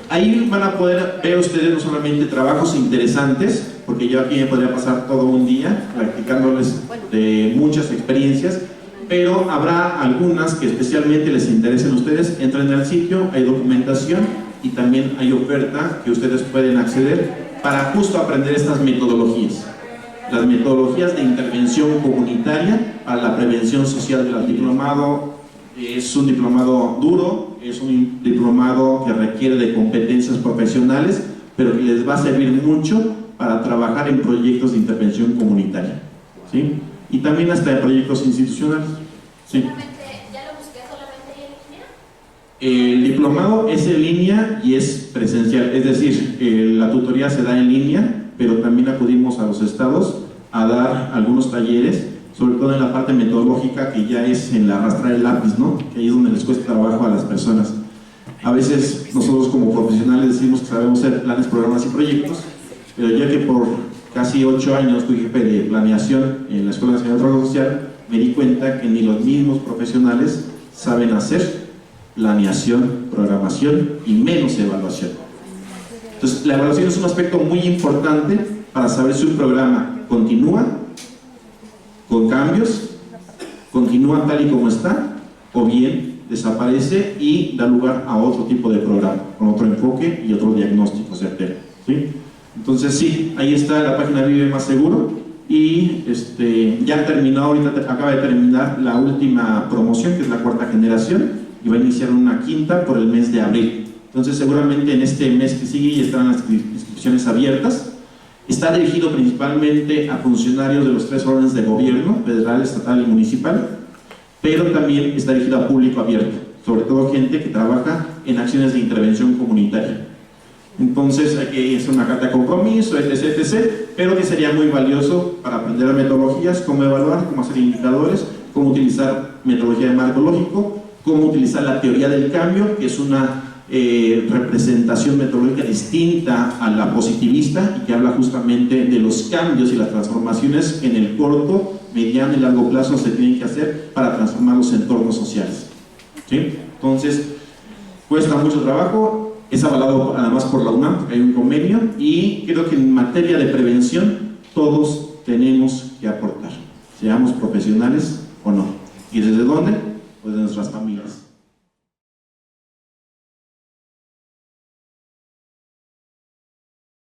Ahí van a poder ver ustedes no solamente trabajos interesantes, porque yo aquí me podría pasar todo un día practicándoles de muchas experiencias, pero habrá algunas que especialmente les interesen a ustedes. Entren al sitio, hay documentación y también hay oferta que ustedes pueden acceder para justo aprender estas metodologías. Las metodologías de intervención comunitaria para la prevención social del diplomado. Es un diplomado duro, es un diplomado que requiere de competencias profesionales, pero que les va a servir mucho para trabajar en proyectos de intervención comunitaria, ¿sí? Y también hasta en proyectos institucionales. ¿Sí? ¿Ya lo busqué solamente en línea? El diplomado es en línea y es presencial, es decir, la tutoría se da en línea, pero también acudimos a los estados a dar algunos talleres, sobre todo en la parte metodológica, que ya es en la arrastrar el lápiz, ¿no? Que ahí es donde les cuesta trabajo a las personas. A veces nosotros como profesionales decimos que sabemos hacer planes, programas y proyectos, pero ya que por casi 8 años fui jefe de planeación en la Escuela Nacional de Trabajo Social, me di cuenta que ni los mismos profesionales saben hacer planeación, programación y menos evaluación. Entonces, la evaluación es un aspecto muy importante para saber si un programa continúa con cambios, continúa tal y como está, o bien desaparece y da lugar a otro tipo de programa, con otro enfoque y otro diagnóstico certero, ¿sí? Entonces sí, ahí está la página Vive Más Seguro y ya terminó, ahorita acaba de terminar la última promoción, que es la 4ª generación, y va a iniciar una 5ª por el mes de abril. Entonces seguramente en este mes que sigue ya estarán las inscripciones abiertas. Está dirigido principalmente a funcionarios de los 3 órdenes de gobierno, federal, estatal y municipal, pero también está dirigido a público abierto, sobre todo gente que trabaja en acciones de intervención comunitaria. Entonces hay que hacer una carta de compromiso, etc., pero que sería muy valioso para aprender metodologías, cómo evaluar, cómo hacer indicadores, cómo utilizar metodología de marco lógico, cómo utilizar la teoría del cambio, que es una representación metodológica distinta a la positivista y que habla justamente de los cambios y las transformaciones que en el corto, mediano y largo plazo se tienen que hacer para transformar los entornos sociales, ¿sí? Entonces, cuesta mucho trabajo, es avalado además por la UNAM, porque hay un convenio, y creo que en materia de prevención todos tenemos que aportar, seamos profesionales o no. ¿Y desde dónde? Pues de nuestras familias.